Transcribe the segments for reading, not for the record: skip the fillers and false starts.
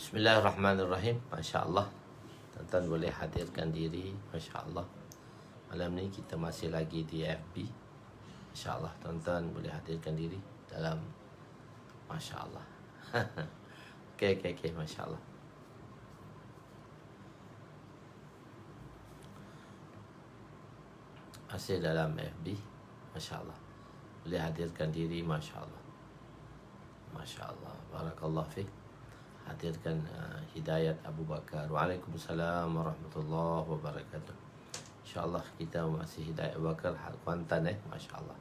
Bismillahirrahmanirrahim. Masya Allah, tuan-tuan boleh hadirkan diri. Masya Allah, malam ni kita masih lagi di FB. Masya Allah, tuan-tuan boleh hadirkan diri dalam Masya Allah. Okey, Masya Allah. Masih dalam FB. Masya Allah, boleh hadirkan diri. Masya Allah, Masya Allah. Barakallah fiik. Hadirkan Hidayat Abu Bakar. Waalaikumsalam warahmatullahi wabarakatuh. InsyaAllah kita masih Hidayat Abu Bakar Kuantan Masya Allah.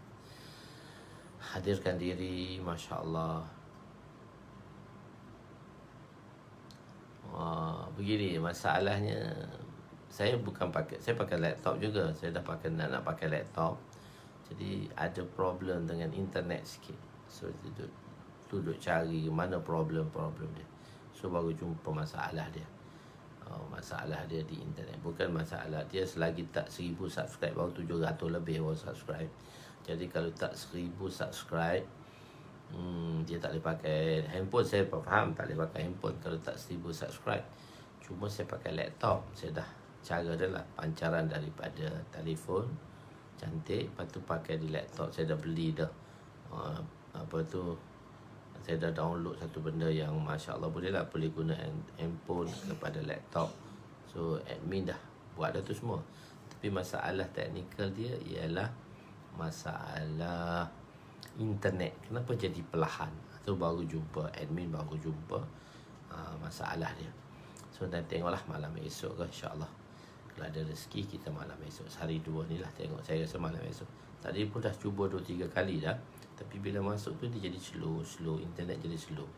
Hadirkan diri. Masya Allah. Begini masalahnya, saya pakai laptop juga. Saya dah pakai nak pakai laptop. Jadi ada problem dengan internet sikit. So duduk cari mana problem dia. So baru jumpa masalah dia. Masalah dia di internet. Bukan masalah dia selagi tak 1000 subscribe, baru 700 lebih baru subscribe. Jadi kalau tak 1000 subscribe, dia tak boleh pakai handphone. Saya faham tak boleh pakai handphone kalau tak 1000 subscribe. Cuma saya pakai laptop. Saya dah cara dia lah, pancaran daripada telefon cantik, lepas tu pakai di laptop. Saya dah beli dah saya dah download satu benda yang Masya Allah boleh guna handphone kepada laptop. So admin dah buat dah tu semua. Tapi masalah teknikal dia ialah masalah internet. Kenapa jadi perlahan? Tu baru jumpa admin, baru jumpa masalah dia. So nanti tengoklah malam esok ke, insyaAllah. Kalau ada rezeki kita malam esok. Hari 2 ni lah tengok. Saya rasa malam esok. Tadi pun dah cuba 2-3 kali dah. Tapi bila masuk tu dia jadi slow. Internet jadi slow.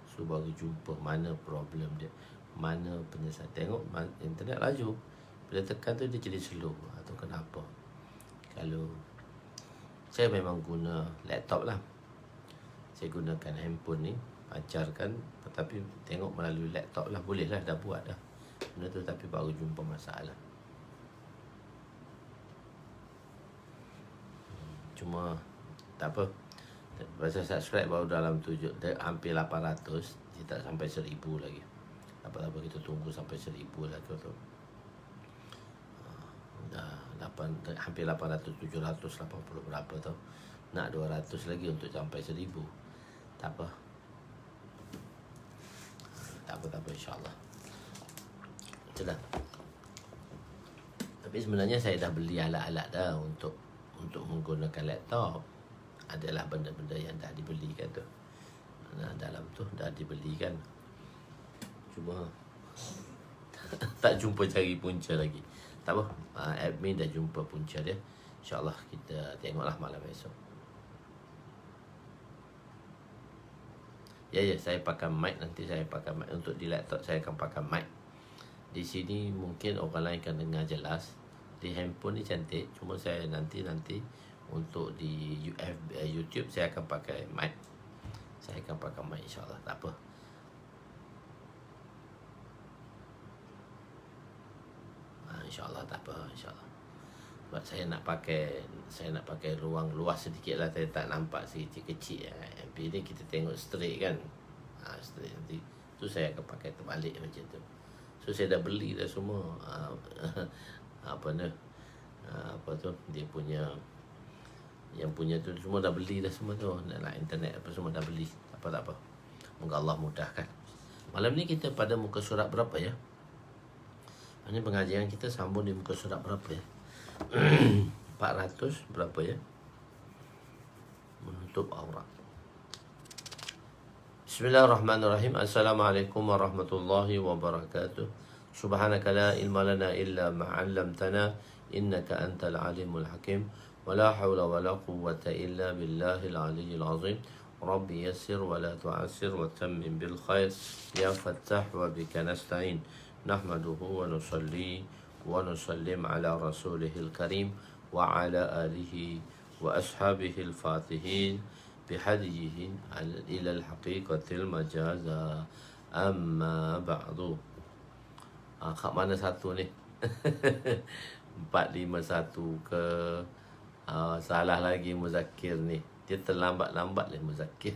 So baru jumpa mana problem dia, mana penyelesaian. Tengok internet laju, bila tekan tu dia jadi slow. Atau kenapa? Kalau saya memang guna laptop lah, saya gunakan handphone ni pancarkan, tapi tengok melalui laptop lah. Boleh lah, dah buat dah benda tu, tapi baru jumpa masalah. Cuma tak apa, pasal subscribe baru dalam hampir 800. Dia tak sampai 1000 lagi. Apa-apa kita tunggu sampai 1000 lah tu. Dah hampir 800, 780 berapa tu. Nak 200 lagi untuk sampai 1000. Tak apa, insyaAllah. Itulah. Tapi sebenarnya saya dah beli alat-alat dah untuk menggunakan laptop. Adalah benda-benda yang dah dibelikan tu. Dalam tu dah dibelikan. Cuma tak jumpa cari punca lagi. Tak apa, admin dah jumpa punca dia. InsyaAllah kita tengoklah malam esok. Ya, saya pakai mic. Nanti saya pakai mic. Untuk di laptop saya akan pakai mic. Di sini mungkin orang lain akan dengar jelas. Di handphone ni cantik. Cuma saya nanti untuk di YouTube saya akan pakai mic. Saya akan pakai mic, insyaAllah. Tak apa. InsyaAllah tak apa, insyaAllah. Sebab saya nak pakai ruang luas sedikit lah. Saya tak nampak sedikit kecil. MP ni kita tengok straight kan. Straight nanti tu saya akan pakai terbalik macam tu. So saya dah beli dah semua. Apa tu dia punya, yang punya tu semua dah beli dah semua tu. Nak internet apa semua dah beli. Tak apa. Moga Allah mudahkan. Malam ni kita pada muka surat berapa ya? Ini pengajian kita sambung di muka surat berapa ya? 400 berapa ya? Menutup aurat. Bismillahirrahmanirrahim. Assalamualaikum warahmatullahi wabarakatuh. Subhanaka la ilma lana illa ma 'allamtana innaka antal alimul hakim. ولا حول ولا قوة إلا بالله العلي العظيم ربي يسر ولا تعسر وتمم بالخير يا فتاح وبك نستعين نحمده ونصلي ونسلم على رسوله الكريم وعلى آله وأصحابه الفاتحين بهديه إلى الحقيقة المجازة أما بعد. Kat mana satu ni? 451 ke? Salah lagi Muzakir ni. Dia terlambat-lambat lah Muzakir.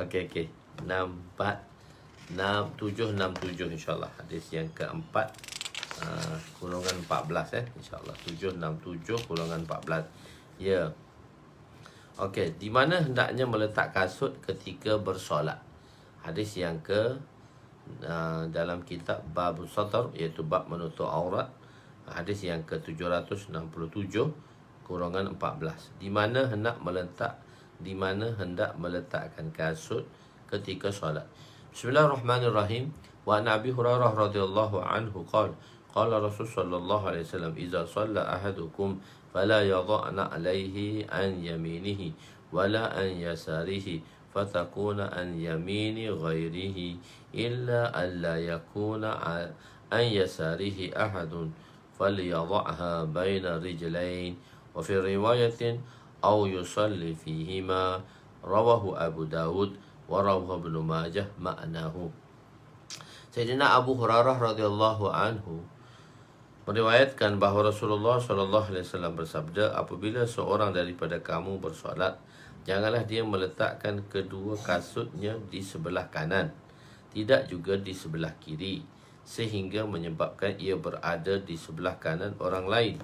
Okey. 6, 4, 767 insyaAllah. Hadis yang keempat, kurungan 14 insyaAllah. 767 kurungan 14. Ya. Okey, di mana hendaknya meletak kasut ketika bersolat? Hadis yang dalam kitab Bab Satar, iaitu bab menutup aurat. Hadis yang ke-767 kurungan 14. Di mana hendak meletakkan kasut ketika solat. Bismillahirrahmanirrahim. Wa an Abi Hurairah radhiyallahu anhu qala Rasul sallallahu alaihi wasallam idza shalla ahadukum fala yadha'na alaihi an yaminihi wala an yasarihi fatakuna an yamini ghairihi illa alla yakuna an yasarihi ahadun falyadha'ha baina rijlain wa fi riwayatin aw yusalli fihima rawahu Abu Dawud wa rawahu Ibnu Majah ma'nahu. Sayyidina Abu Hurairah radhiyallahu anhu meriwayatkan bahawa Rasulullah sallallahu alaihi wasallam bersabda, apabila seorang daripada kamu bersolat, janganlah dia meletakkan kedua kasutnya di sebelah kanan, tidak juga di sebelah kiri, sehingga menyebabkan ia berada di sebelah kanan orang lain,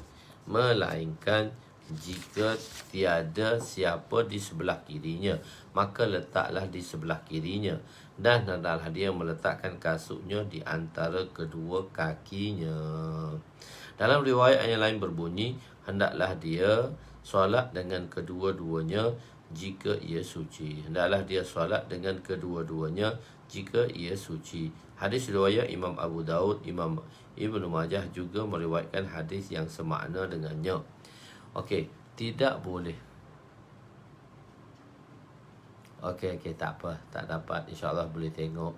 melainkan jika tiada siapa di sebelah kirinya, maka letaklah di sebelah kirinya, dan hendaklah dia meletakkan kasutnya di antara kedua kakinya. Dalam riwayat yang lain berbunyi, hendaklah dia solat dengan kedua-duanya jika ia suci. Hendaklah dia solat dengan kedua-duanya jika ia suci. Hadis riwayat Imam Abu Daud, Imam Ibnu Majah juga meriwayatkan hadis yang semakna dengannya. Okey, tidak boleh. Okey, tak apa, tak dapat, insya-Allah boleh tengok.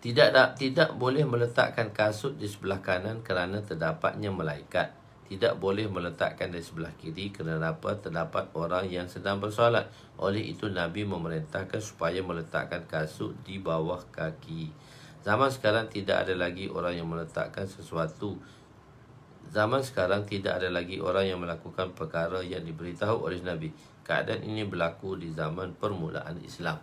Tidak boleh meletakkan kasut di sebelah kanan kerana terdapatnya malaikat. Tidak boleh meletakkan di sebelah kiri kerana terdapat orang yang sedang bersolat. Oleh itu Nabi memerintahkan supaya meletakkan kasut di bawah kaki. Zaman sekarang tidak ada lagi orang yang meletakkan sesuatu. Zaman sekarang tidak ada lagi orang yang melakukan perkara yang diberitahu oleh Nabi. Keadaan ini berlaku di zaman permulaan Islam.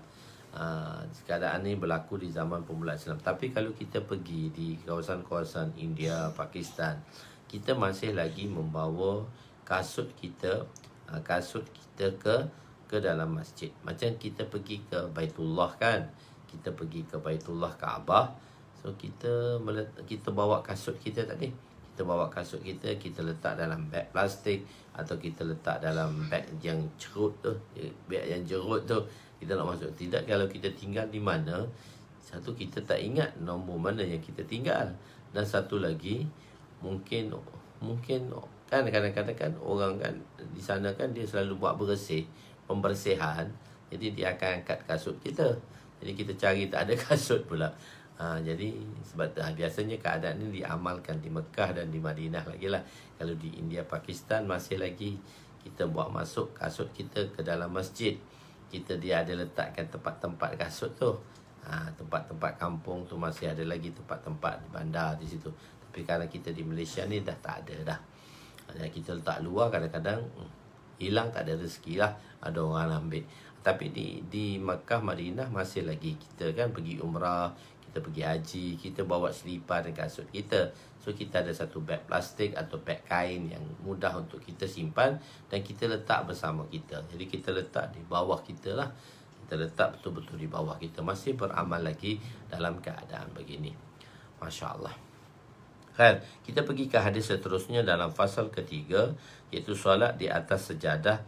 Keadaan ini berlaku di zaman permulaan Islam. Tapi kalau kita pergi di kawasan-kawasan India, Pakistan, kita masih lagi membawa kasut kita ke dalam masjid. Macam kita pergi ke Baitullah kan, kita pergi ke Baitullah Kaabah. So kita bawa kasut kita tadi. Kita bawa kasut kita letak dalam beg plastik atau kita letak dalam beg yang cerut tu, kita nak masuk. Tidak, kalau kita tinggal di mana, satu, kita tak ingat nombor mana yang kita tinggal, dan satu lagi mungkin kan kadang-kadang kan orang kan di sana kan dia selalu buat pembersihan, jadi dia akan angkat kasut kita, jadi kita cari tak ada kasut pula. Jadi sebab biasanya keadaan ini diamalkan di Mekah dan di Madinah lagi lah. Kalau di India, Pakistan masih lagi kita buat masuk kasut kita ke dalam masjid. Dia ada letakkan tempat-tempat kasut tu. Tempat-tempat kampung tu masih ada lagi tempat-tempat di bandar di situ. Tapi kalau kita di Malaysia ni dah tak ada dah. Kita letak luar, kadang-kadang hilang, tak ada rezeki lah, ada orang ambil. Tapi di Mekah, Madinah masih lagi kita kan pergi umrah, kita pergi haji, kita bawa selipar dan kasut kita. So kita ada satu beg plastik atau beg kain yang mudah untuk kita simpan dan kita letak bersama kita. Jadi kita letak di bawah kita lah. Kita letak betul-betul di bawah kita. Masih beramal lagi dalam keadaan begini. Masya Allah. Kan, kita pergi ke hadis seterusnya dalam fasal ketiga, iaitu solat di atas sejadah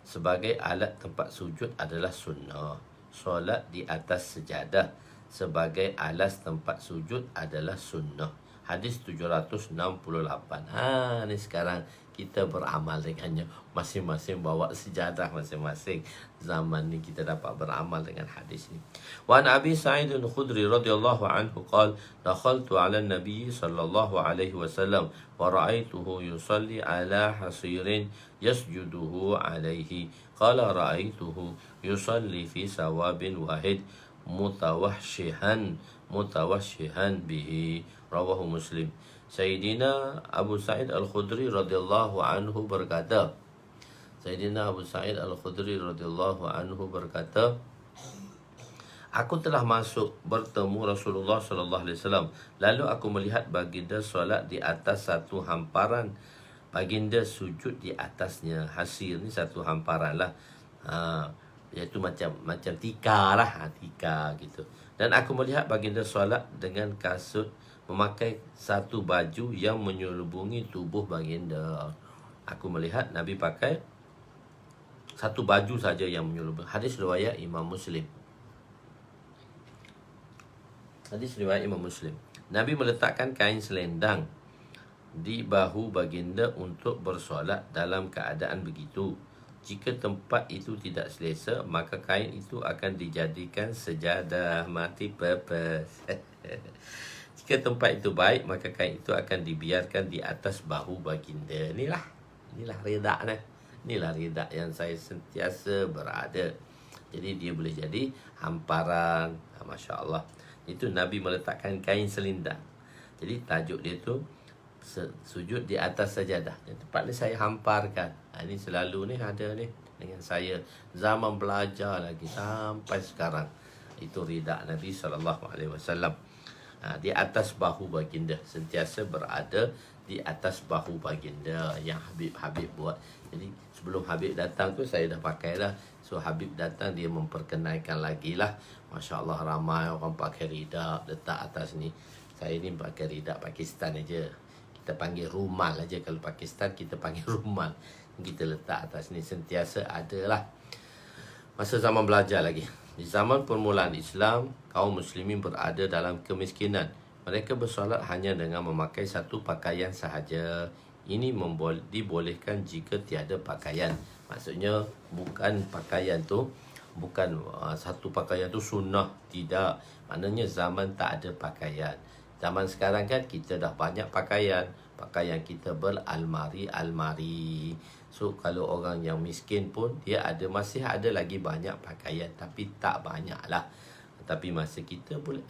sebagai alat tempat sujud adalah sunnah. Solat di atas sejadah sebagai alas tempat sujud adalah sunnah. Hadis 768. Ni sekarang kita beramal dengannya. Masing-masing bawa sejadah masing-masing. Zaman ni kita dapat beramal dengan hadis ni. Wa an Abi Sa'id al-Khudri radhiyallahu anhu qala dakhaltu 'ala an-nabiy sallallahu alaihi wasallam wa ra'aituhu yusalli 'ala hasirin yasjuduhu 'alaihi. Qala ra'aituhu yusalli fi sawabin wahid mutawahshihan bihi. Rawahu Muslim. Sayyidina Abu Sa'id Al-Khudri radhiyallahu anhu berkata, Aku telah masuk bertemu Rasulullah sallallahu alaihi wasallam. Lalu aku melihat baginda solat di atas satu hamparan. Baginda sujud di atasnya. Hasir ni satu hamparan lah. Iaitu macam tika lah, tika gitu. Dan aku melihat baginda solat dengan kasut, memakai satu baju yang menyelubungi tubuh baginda. Aku melihat Nabi pakai satu baju saja yang menyelubungi. Hadis riwayat Imam Muslim. Hadis riwayat Imam Muslim. Nabi meletakkan kain selendang di bahu baginda untuk bersolat dalam keadaan begitu. Jika tempat itu tidak selesa, maka kain itu akan dijadikan sejadah. Mati purpose. Jika tempat itu baik, maka kain itu akan dibiarkan di atas bahu baginda. Inilah reda ni. Inilah reda yang saya sentiasa berada. Jadi dia boleh jadi hamparan. Masya Allah. Itu Nabi meletakkan kain selendang. Jadi tajuk dia tu sujud di atas sajadah. Tempat ni saya hamparkan. Ini selalu ni ada ni dengan saya. Zaman belajar lagi sampai sekarang. Itu rida Nabi SAW. Di atas bahu baginda. Sentiasa berada di atas bahu baginda. Yang Habib buat. Jadi sebelum Habib datang tu saya dah pakai dah. So Habib datang dia memperkenalkan lagi lah. Masya Allah ramai orang pakai rida letak atas ni. Saya ni pakai rida Pakistan aja. Kita panggil rumal aja. Kalau Pakistan kita panggil rumal. Kita letak atas ni sentiasa ada lah. Masa zaman belajar lagi. Di zaman permulaan Islam, kaum muslimin berada dalam kemiskinan. Mereka bersolat hanya dengan memakai satu pakaian sahaja. Ini dibolehkan jika tiada pakaian. Maksudnya bukan pakaian tu, bukan satu pakaian tu sunnah. Tidak. Maknanya zaman tak ada pakaian. Zaman sekarang kan kita dah banyak pakaian. Pakaian kita beralmari-almari. So kalau orang yang miskin pun dia masih ada lagi banyak pakaian. Tapi tak banyak lah. Tapi masa kita boleh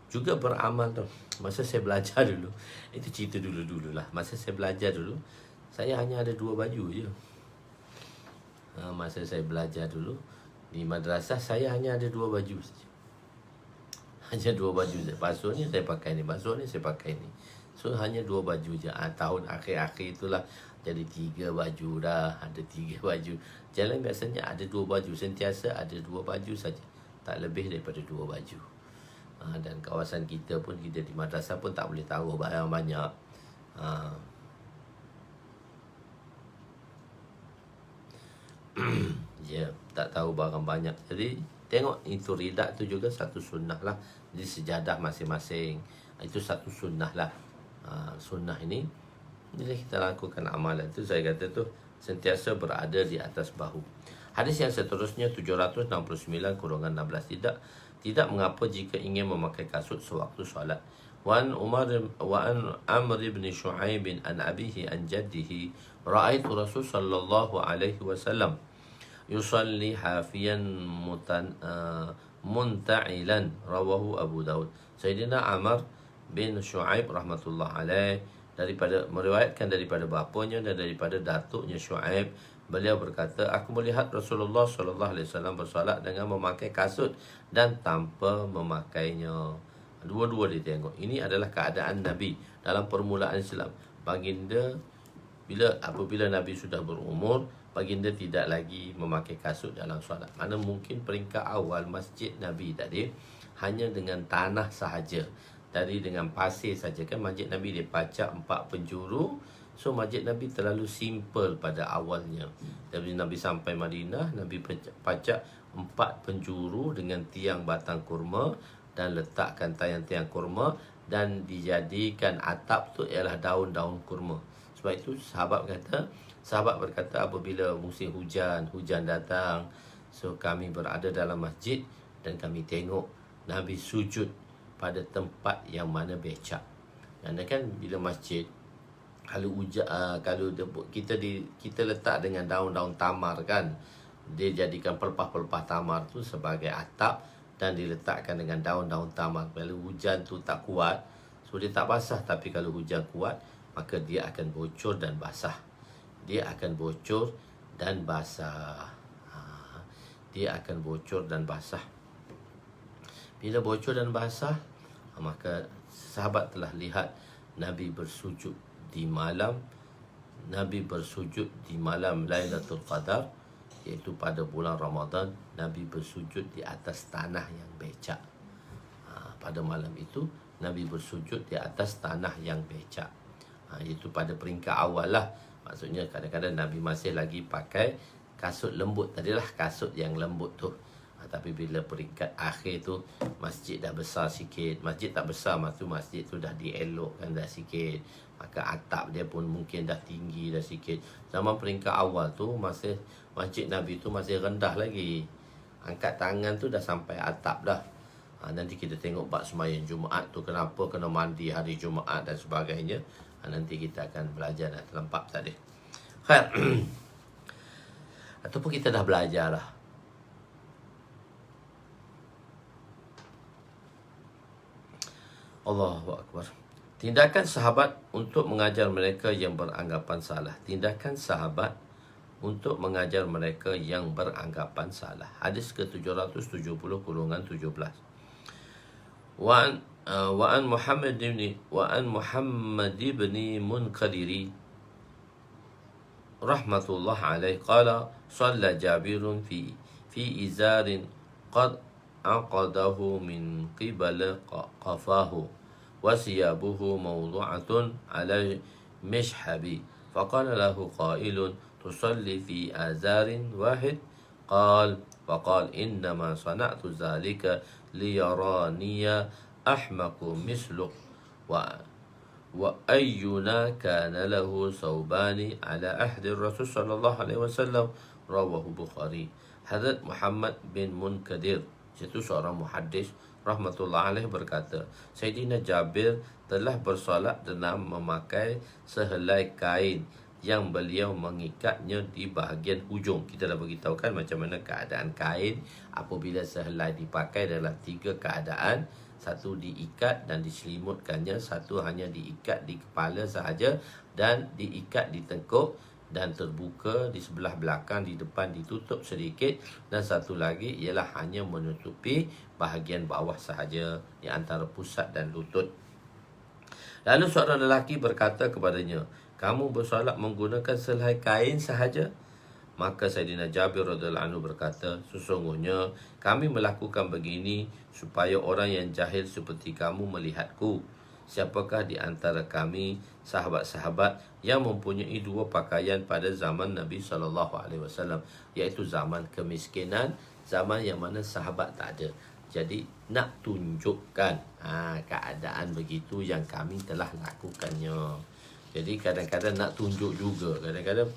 juga beramal tu. Masa saya belajar dulu, itu cerita dulu-dulu lah. Masa saya belajar dulu, saya hanya ada 2 baju je. Masa saya belajar dulu di madrasah, saya hanya ada 2 baju saja. Hanya 2 baju saja. Basuh ni saya pakai ni, basuh ni saya pakai ni. So hanya 2 baju je. Tahun akhir-akhir itulah jadi 3 baju dah. Ada 3 baju. Jalan biasanya ada 2 baju. Sentiasa ada 2 baju saja. Tak lebih daripada 2 baju. Dan kawasan kita pun, kita di madrasah pun tak boleh taruh barang banyak. Tak tahu barang banyak. Jadi tengok itu ridak tu juga satu sunnah lah. Di sejadah masing-masing. Itu satu sunnah lah. Sunnah ini jadi kita lakukan amalan tu. Saya kata tu sentiasa berada di atas bahu. Hadis yang seterusnya 769-16. Tidak mengapa jika ingin memakai kasut sewaktu solat. Wan Amr bin Shu'aib an abihi an jaddihi ra'aitu Rasul sallallahu alaihi wasallam yusalli hafiyan munta'ilan, rawahu Abu Daud. Sayyidina Amr bin Shu'aib rahmatullah alaih meriwayatkan daripada bapanya dan daripada datuknya Shu'aib. Beliau berkata, aku melihat Rasulullah SAW bersolat dengan memakai kasut dan tanpa memakainya. Dua-dua dia tengok. Ini adalah keadaan Nabi dalam permulaan Islam. Baginda, apabila Nabi sudah berumur, baginda tidak lagi memakai kasut dalam solat. Mana mungkin peringkat awal masjid Nabi tadi hanya dengan tanah sahaja. Tadi dengan pasir saja kan. Masjid Nabi dia pacak 4 penjuru. So masjid Nabi terlalu simple pada awalnya. Dari Nabi sampai Madinah, Nabi pacak 4 penjuru dengan tiang batang kurma dan letakkan tiang-tiang kurma dan dijadikan atap tu ialah daun-daun kurma. Sebab itu sahabat berkata apabila musim hujan datang, so kami berada dalam masjid dan kami tengok Nabi sujud pada tempat yang mana becak. Kerana kan bila masjid kalau kita letak dengan daun-daun tamar kan, dia jadikan pelepah-pelepah tamar tu sebagai atap dan diletakkan dengan daun-daun tamar. Kalau hujan tu tak kuat, so dia tak basah. Tapi kalau hujan kuat, maka dia akan bocor dan basah. Dia akan bocor dan basah. Bila bocor dan basah, maka sahabat telah lihat Nabi bersujud di malam Lailatul Qadar, iaitu pada bulan Ramadan. Nabi bersujud di atas tanah yang becak. Pada malam itu Nabi bersujud di atas tanah yang becak. Itu pada peringkat awal lah. Maksudnya kadang-kadang Nabi masih lagi pakai kasut lembut. Tadilah kasut yang lembut tu. Tapi bila peringkat akhir tu, masjid dah besar sikit. Masjid tak besar, masjid tu dah dielokkan dah sikit. Maka atap dia pun mungkin dah tinggi dah sikit. Zaman peringkat awal tu, masih masjid Nabi tu masih rendah lagi. Angkat tangan tu dah sampai atap dah. Nanti kita tengok bab sembahyang Jumaat tu kenapa kena mandi hari Jumaat dan sebagainya. Nanti kita akan belajar dah, terlempak tadi. Khair. Ataupun kita dah belajar lah. Allahu Akbar. Tindakan sahabat untuk mengajar mereka yang beranggapan salah. Tindakan sahabat untuk mengajar mereka yang beranggapan salah. Hadis ke-770-17. Wa'an Muhammad ibn Munkadiri rahmatullah alaih qala shalla Jabirun fi izarin qad aqadahu min qibala qafahu wa siyabuhu mawdu'atun ala mishhabi faqala lahu qailun tusalli fi azarin wahid faqal innama sana'tu zalika liyaraniya ahmaku misluk wa ayyuna kana lahu sawbani ala ahdi Rasul sallallahu alaihi wasallam, rawahu Bukhari. Hadrat Muhammad bin Munkadir, iaitu seorang muhaddis rahmatullah alaih, berkata, Sayyidina Jabir telah bersolat dengan memakai sehelai kain yang beliau mengikatnya di bahagian hujung. Kita dah beritahukan macam mana keadaan kain apabila sehelai dipakai dalam 3 keadaan. Satu diikat dan diselimutkannya, satu hanya diikat di kepala sahaja dan diikat di tengkuk dan terbuka di sebelah belakang, di depan ditutup sedikit, dan satu lagi ialah hanya menutupi bahagian bawah sahaja di antara pusat dan lutut. Lalu seorang lelaki berkata kepadanya, kamu bersolat menggunakan sehelai kain sahaja? Maka Sayyidina Jabir radhiyallahu anhu berkata, sesungguhnya kami melakukan begini supaya orang yang jahil seperti kamu melihatku. Siapakah di antara kami sahabat-sahabat yang mempunyai 2 pakaian pada zaman Nabi SAW, iaitu zaman kemiskinan, zaman yang mana sahabat tak ada. Jadi nak tunjukkan keadaan begitu yang kami telah lakukannya. Jadi kadang-kadang nak tunjuk juga, kadang-kadang.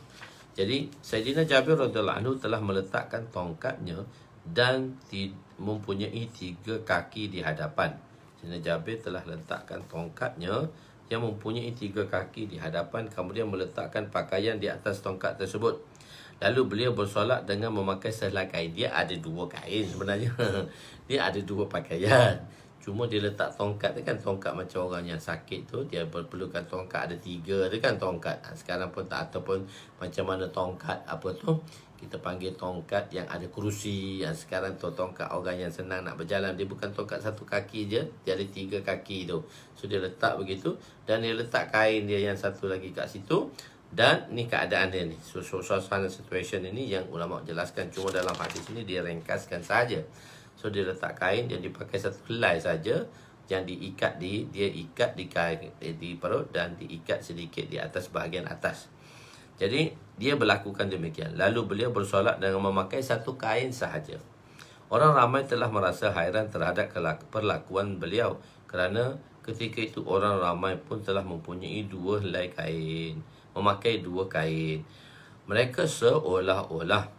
Jadi Sayyidina Jabir radhiyallahu anhu telah meletakkan tongkatnya dan mempunyai 3 kaki di hadapan. Sayyidina Jabir telah letakkan tongkatnya yang mempunyai 3 kaki di hadapan, kemudian meletakkan pakaian di atas tongkat tersebut. Lalu beliau bersolat dengan memakai sehelai kain. Dia ada 2 kain sebenarnya. Dia ada 2 pakaian. Cuma dia letak tongkat tu kan, tongkat macam orang yang sakit tu, dia perlukan tongkat ada 3 tu kan tongkat. Sekarang pun tak, ataupun macam mana tongkat apa tu, kita panggil tongkat yang ada kerusi. Sekarang tu tongkat orang yang senang nak berjalan, dia bukan tongkat 1 kaki je, dia ada 3 kaki tu. So dia letak begitu, dan dia letak kain dia yang satu lagi kat situ. Dan ni keadaan dia ni, suasana situation ini yang ulama jelaskan, cuma dalam hadis ini dia ringkaskan saja. So dia letak kain yang dipakai satu helai saja, yang diikat dia ikat di kain di perut dan diikat sedikit di atas bahagian atas. Jadi dia berlakukan demikian. Lalu beliau bersolat dengan memakai 1 kain sahaja. Orang ramai telah merasa hairan terhadap perlakuan beliau, kerana ketika itu orang ramai pun telah mempunyai 2 helai kain, memakai 2 kain. Mereka seolah-olah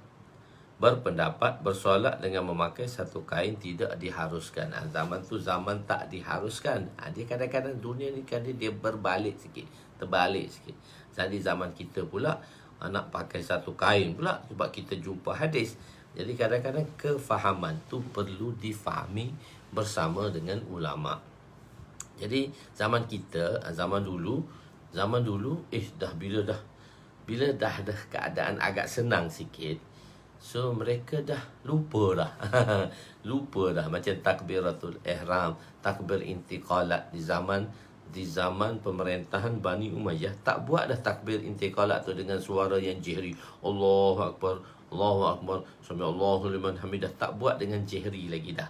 berpendapat bersolat dengan memakai 1 kain tidak diharuskan. Zaman tu zaman tak diharuskan. Dia kadang-kadang dunia ni kan dia berbalik sikit, terbalik sikit. Jadi zaman kita pula nak pakai 1 kain pula, sebab kita jumpa hadis. Jadi kadang-kadang kefahaman tu perlu difahami bersama dengan ulama. Jadi zaman kita, zaman dulu dah bila dah ada keadaan agak senang sikit, So mereka dah lupa dah. Lupa dah macam takbiratul ihram, takbir intiqalat di zaman pemerintahan Bani Umayyah, tak buat dah takbir intiqalat tu dengan suara yang jihri. Allahu akbar, Allahu akbar, sami Allahu liman hamidah, tak buat dengan jihri lagi dah.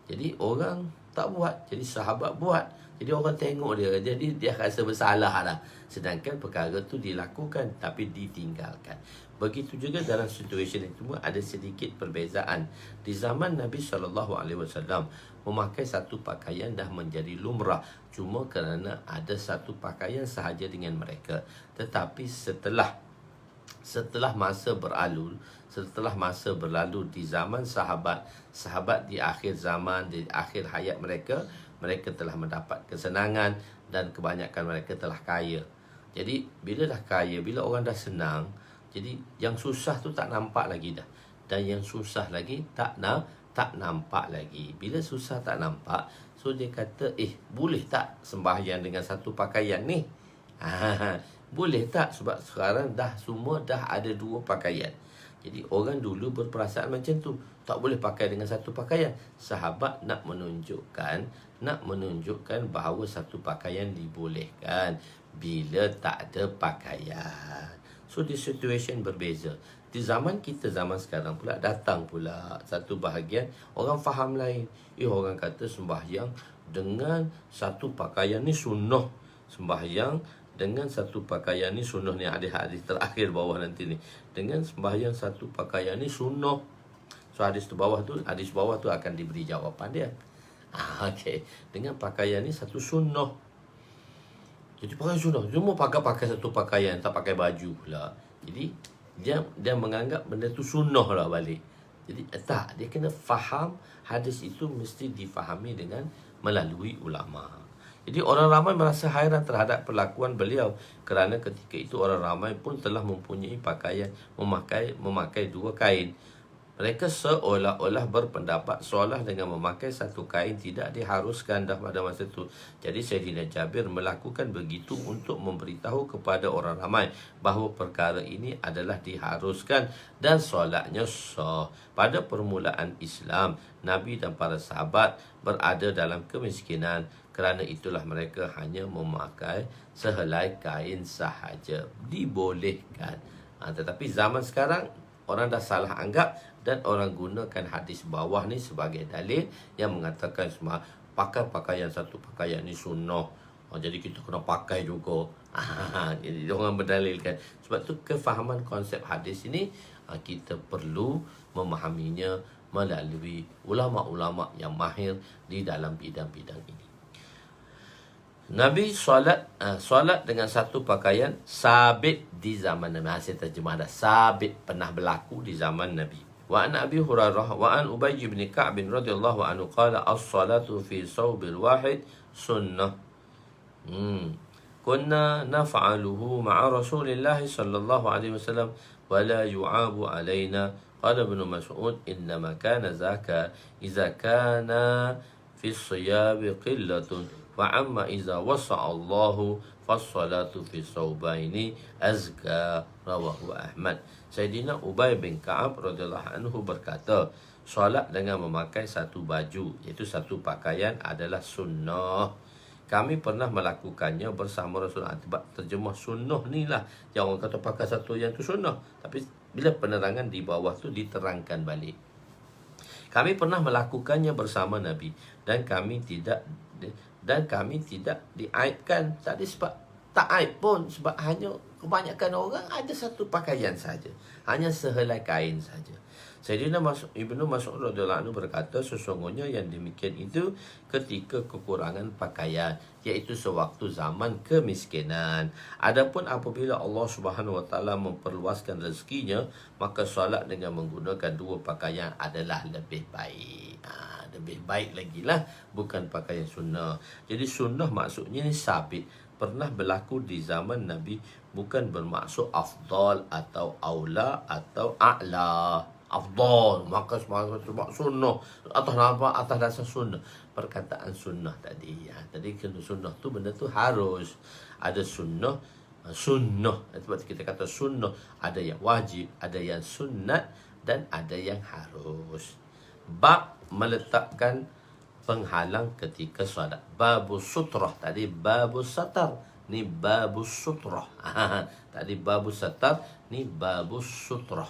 Jadi orang tak buat, jadi sahabat buat. Jadi orang tengok dia, jadi dia rasa bersalah dah. Sedangkan perkara tu dilakukan tapi ditinggalkan. Begitu juga dalam situasi yang semua ada sedikit perbezaan. Di zaman Nabi SAW memakai satu pakaian dah menjadi lumrah, cuma kerana ada satu pakaian sahaja dengan mereka. Tetapi setelah masa berlalu di zaman sahabat di akhir zaman, di akhir hayat mereka telah mendapat kesenangan dan kebanyakan mereka telah kaya. Jadi bila dah kaya, bila orang dah senang, jadi yang susah tu tak nampak lagi dah. Dan yang susah lagi tak nampak lagi. Bila susah tak nampak, so dia kata, boleh tak sembahyang dengan satu pakaian ni? Boleh tak? Sebab sekarang semua dah ada dua pakaian. Jadi orang dulu berperasaan macam tu, tak boleh pakai dengan satu pakaian. Sahabat nak menunjukkan bahawa satu pakaian dibolehkan bila tak ada pakaian. So the situation berbeza. Di zaman kita zaman sekarang pula datang pula satu bahagian orang faham lain. Orang kata sembahyang dengan satu pakaian ni sunnah. Sembahyang dengan satu pakaian ni sunnah, ni ada hadis terakhir bawah nanti ni. Dengan sembahyang satu pakaian ni sunnah. So hadis bawah tu akan diberi jawapan dia. Okey. Dengan pakaian ni satu sunnah. Jadi pakai sunnah, semua pakai satu pakaian, tak pakai baju pula. Jadi dia menganggap benda tu sunnah lah balik. Jadi tak, dia kena faham hadis itu mesti difahami dengan melalui ulama. Jadi orang ramai merasa hairan terhadap perlakuan beliau kerana ketika itu orang ramai pun telah mempunyai pakaian memakai dua kain. Mereka seolah-olah berpendapat solat dengan memakai satu kain tidak diharuskan dah pada masa itu. Jadi Sayyidina Jabir melakukan begitu untuk memberitahu kepada orang ramai bahawa perkara ini adalah diharuskan dan solatnya sah. Pada permulaan Islam, Nabi dan para sahabat berada dalam kemiskinan. Kerana itulah mereka hanya memakai sehelai kain sahaja. Dibolehkan. Tetapi zaman sekarang, orang dah salah anggap dan orang gunakan hadis bawah ni sebagai dalil yang mengatakan semua pakai pakaian satu pakaian ni sunnah. Jadi kita kena pakai juga. Jadi orang berdalilkan. Sebab tu kefahaman konsep hadis ini kita perlu memahaminya melalui ulama-ulama yang mahir di dalam bidang-bidang ini. Nabi solat dengan satu pakaian sabit di zaman Nabi. Saya terjemah dah. Sabit, pernah berlaku di zaman Nabi. Wa an Abi Hurairah wa an Ubay bin Ka'b radhiyallahu anhu qala as-salatu fi thawbil wahid sunnah. Kunna naf'aluhu ma'a Rasulillah sallallahu alaihi wasallam wa la yu'abu alaina. Qala Ibn Mas'ud innama kana zaka idza kana fi as-siyab qillatun wa amma idza wasa'a Allahu fas-salatu fi thawbaini azka. Rawahu Ahmad. Sayyidina Ubay bin Ka'ab radhiyallahu anhu berkata, solat dengan memakai satu baju, iaitu satu pakaian adalah sunnah. Kami pernah melakukannya bersama Rasulullah. Terjemah sunnah ni lah yang orang kata pakai satu yang tu sunnah. Tapi bila penerangan di bawah tu diterangkan balik. Kami pernah melakukannya bersama Nabi dan kami tidak diaibkan. Tadi sebab tak aib pun, sebab hanya kebanyakan orang ada satu pakaian saja, hanya sehelai kain saja. Sayyidina Ibnu Mas'ud radhiyallahu anhu berkata, sesungguhnya yang demikian itu ketika kekurangan pakaian, iaitu sewaktu zaman kemiskinan. Adapun apabila Allah Subhanahu wa taala memperluaskan rezekinya, maka solat dengan menggunakan dua pakaian adalah lebih baik. Lebih baik lagi lah, bukan pakaian sunnah. Jadi sunnah maksudnya ni sabit, pernah berlaku di zaman Nabi, bukan bermaksud afdal atau aula atau a'la. Afdal, maka sebab sunnah, atas dasar sunnah. Perkataan sunnah tadi. Tadi sunnah tu benda tu harus. Ada sunnah. Sebab kita kata sunnah, ada yang wajib, ada yang sunnat, dan ada yang harus. Bab meletakkan penghalang ketika solat. Babus sutrah tadi babus satar, ni babus sutrah. Tadi babus satar, ni babus sutrah.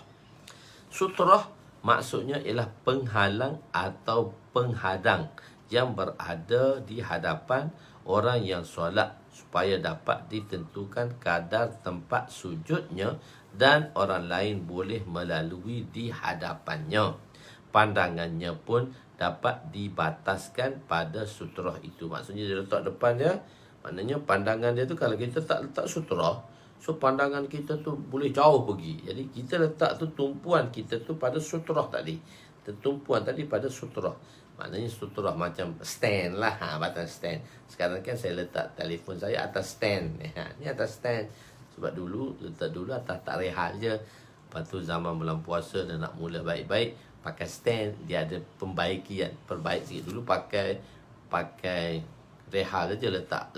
Sutrah maksudnya ialah penghalang atau penghadang yang berada di hadapan orang yang solat supaya dapat ditentukan kadar tempat sujudnya dan orang lain boleh melalui di hadapannya. Pandangannya pun dapat dibataskan pada sutrah itu. Maksudnya dia letak depan dia, maknanya pandangan dia tu kalau kita tak letak sutrah, so pandangan kita tu boleh jauh pergi. Jadi kita letak tu tumpuan kita tu pada sutrah tadi. Tumpuan tadi pada sutrah. Maknanya sutrah macam stand lah, batas stand. Sekarang kan saya letak telefon saya atas stand. Ni atas stand. Sebab dulu letak dulu atas tak rehat je. Lepas tu zaman bulan puasa dan nak mula baik-baik, pakai stand, dia ada pembaikian, perbaik sikit. Dulu pakai rehat je, letak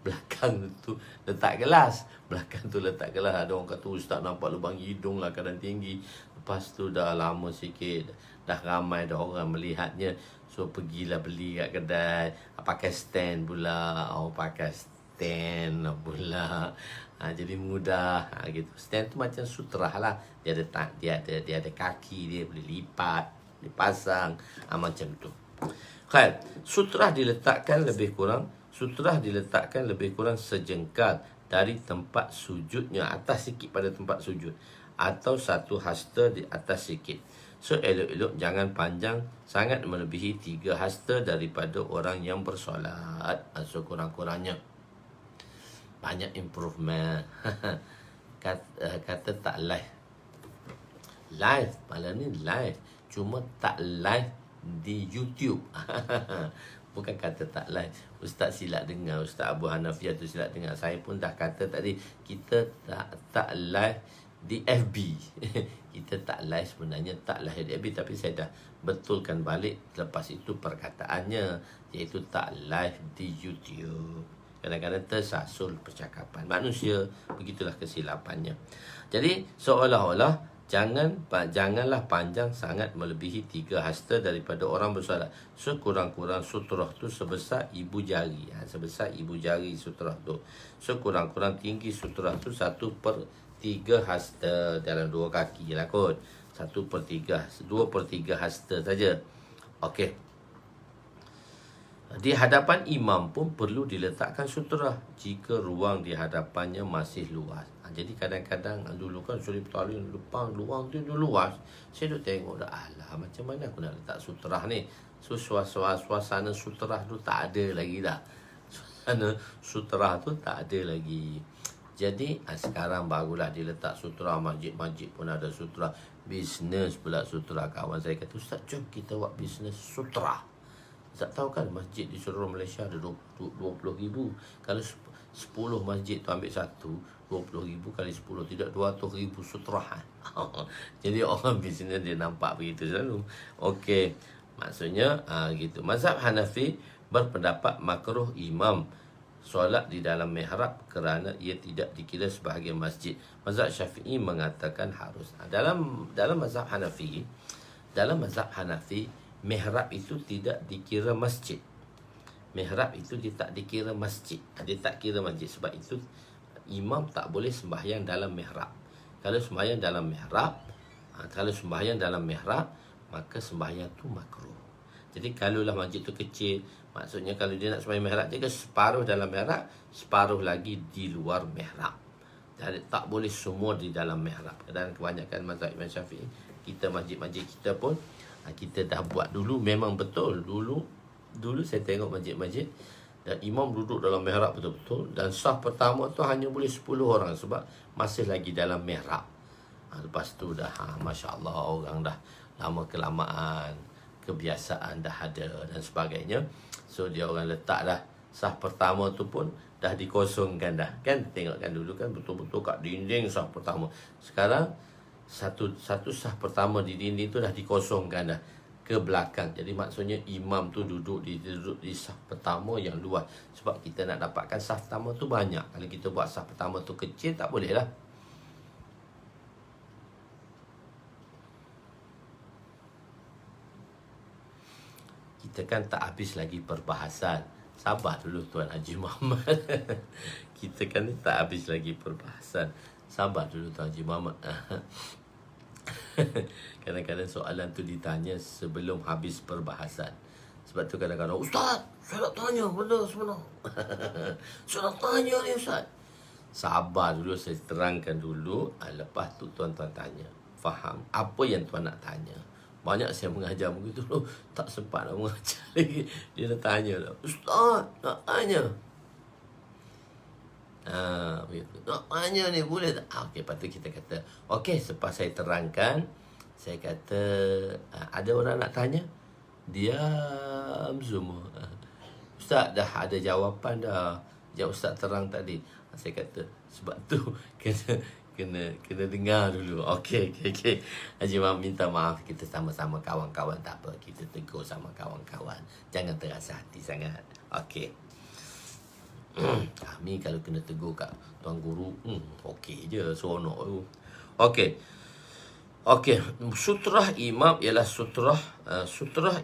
belakang tu letak gelas, belakang tu letak gelas. Ada orang kata ustaz nampak lubang hidung lah kadang tinggi. Lepas tu dah lama sikit, dah ramai dah orang melihatnya, so pergilah beli kat kedai, pakai stand pula. Pakai stand pula. Jadi mudah gitu. Stand tu macam sutrah lah. Dia ada kaki, dia boleh lipat, dipasang, macam tu. Kan, sutrah diletakkan lebih kurang sejengkal dari tempat sujudnya, atas sikit pada tempat sujud, atau satu hasta di atas sikit. So elok-elok jangan panjang sangat melebihi 3 hasta daripada orang yang bersolat. So kurang-kurangnya. Banyak improvement. Kata tak live. Live, malam ni live. Cuma tak live di YouTube. Bukan kata tak live. Ustaz silap dengar. Ustaz Abu Hanafiah tu silap dengar. Saya pun dah kata tadi, kita tak live di FB. Kita tak live, sebenarnya tak live di FB, tapi saya dah betulkan balik lepas itu perkataannya, iaitu tak live di YouTube. Kadang-kadang tersasul percakapan manusia, begitulah kesilapannya. Jadi seolah-olah janganlah panjang sangat melebihi 3 hasta daripada orang bersolat. Sekurang-kurang sutrah tu sebesar ibu jari. Sebesar ibu jari sutrah tu. Sekurang-kurang tinggi sutrah tu 1/3 hasta dalam 2 kaki lah kot. 2/3 hasta saja. Okey. Di hadapan imam pun perlu diletakkan sutrah jika ruang di hadapannya masih luas. Jadi kadang-kadang dulu kan suri bertalin depan ruang tu luas. Saya duk tengok dah, alah macam mana aku nak letak sutrah ni. So suasana sutrah tu tak ada lagi dah. Suasana sutrah tu tak ada lagi. Jadi sekarang barulah diletak sutrah. Masjid-masjid pun ada sutrah. Bisnes pula sutrah. Kawan saya kata, ustaz jom kita buat bisnes sutrah. Tak tahu kan masjid di seluruh Malaysia ada 20,000. Kalau 10 masjid tu ambil satu, 20,000 kali 10, tidak 200,000 sutrah. Jadi orang bisnes dia nampak begitu selalu. Okey, maksudnya gitu. Mazhab Hanafi berpendapat makruh imam solat di dalam mihrab kerana ia tidak dikira sebahagian masjid. Mazhab Syafi'i mengatakan harus. Dalam mazhab Hanafi, mihrab itu tidak dikira masjid. Mihrab itu dia tak dikira masjid. Dia tak kira masjid. Sebab itu imam tak boleh sembahyang dalam mihrab. Kalau sembahyang dalam mihrab, maka sembahyang tu makruh. Jadi kalaulah masjid tu kecil, maksudnya kalau dia nak sembahyang mihrab, dia separuh dalam mihrab, separuh lagi di luar mihrab. Jadi tak boleh semua di dalam mihrab. Dan kebanyakan mazhab Imam Syafi'i, kita masjid-masjid kita pun kita dah buat dulu, memang betul. Dulu saya tengok masjid-masjid dan imam duduk dalam mihrab betul-betul, dan saf pertama tu hanya boleh 10 orang sebab masih lagi dalam mihrab. Lepas tu dah Masya Allah, orang dah lama kelamaan, kebiasaan dah ada dan sebagainya. So dia orang letak dah saf pertama tu pun dah dikosongkan dah. Kan tengokkan dulu kan betul-betul kat dinding saf pertama. Sekarang satu saf pertama di dinding tu dah dikosongkan dah ke belakang. Jadi maksudnya imam tu duduk di saf pertama yang luas. Sebab kita nak dapatkan saf pertama tu banyak. Kalau kita buat saf pertama tu kecil, tak boleh lah. kita kan tak habis lagi perbahasan. Sabar dulu Tuan Haji Muhammad. Kita kan ni tak habis lagi perbahasan. Sabar dulu Tuan Haji Muhammad. Kadang-kadang soalan tu ditanya sebelum habis perbahasan. Sebab tu kadang-kadang, Ustaz, saya nak tanya benda sebenar. Saya nak tanya ni Ustaz. Sabar dulu, saya terangkan dulu. Lepas tu tuan-tuan tanya. Faham apa yang tuan nak tanya. Banyak saya mengajar begitu, tak sempat nak mengajar lagi. Dia nak tanya, Ustaz, nak tanya. Begitu. Nak tanya ni boleh tak? Okey, lepas tu kita kata, okey, selepas saya terangkan, saya kata, ada orang nak tanya? Diam semua. Ustaz, dah ada jawapan dah. Yang Ustaz terang tadi. Saya kata, sebab tu kena dengar dulu. Okey. Haji Muhammad minta maaf, kita sama-sama kawan-kawan, tak apa. Kita tegur sama kawan-kawan. Jangan terasa hati sangat. Okey. Kami kalau kena tegur kat tuan guru, okey je, seronok tu. Okey. Sutrah imam ialah sutrah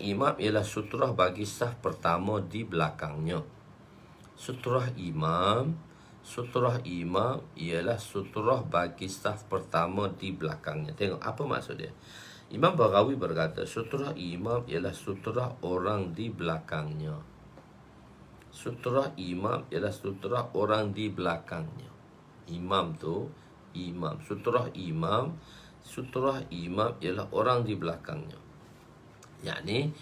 imam ialah sutrah bagi saf pertama di belakangnya. Sutrah imam ialah sutrah bagi saf pertama di belakangnya. Tengok apa maksud dia. Imam Baghawi berkata, sutrah imam ialah sutrah orang di belakangnya. Sutrah imam ialah sutrah orang di belakangnya. Imam tu, imam. Sutrah imam ialah orang di belakangnya. Yakni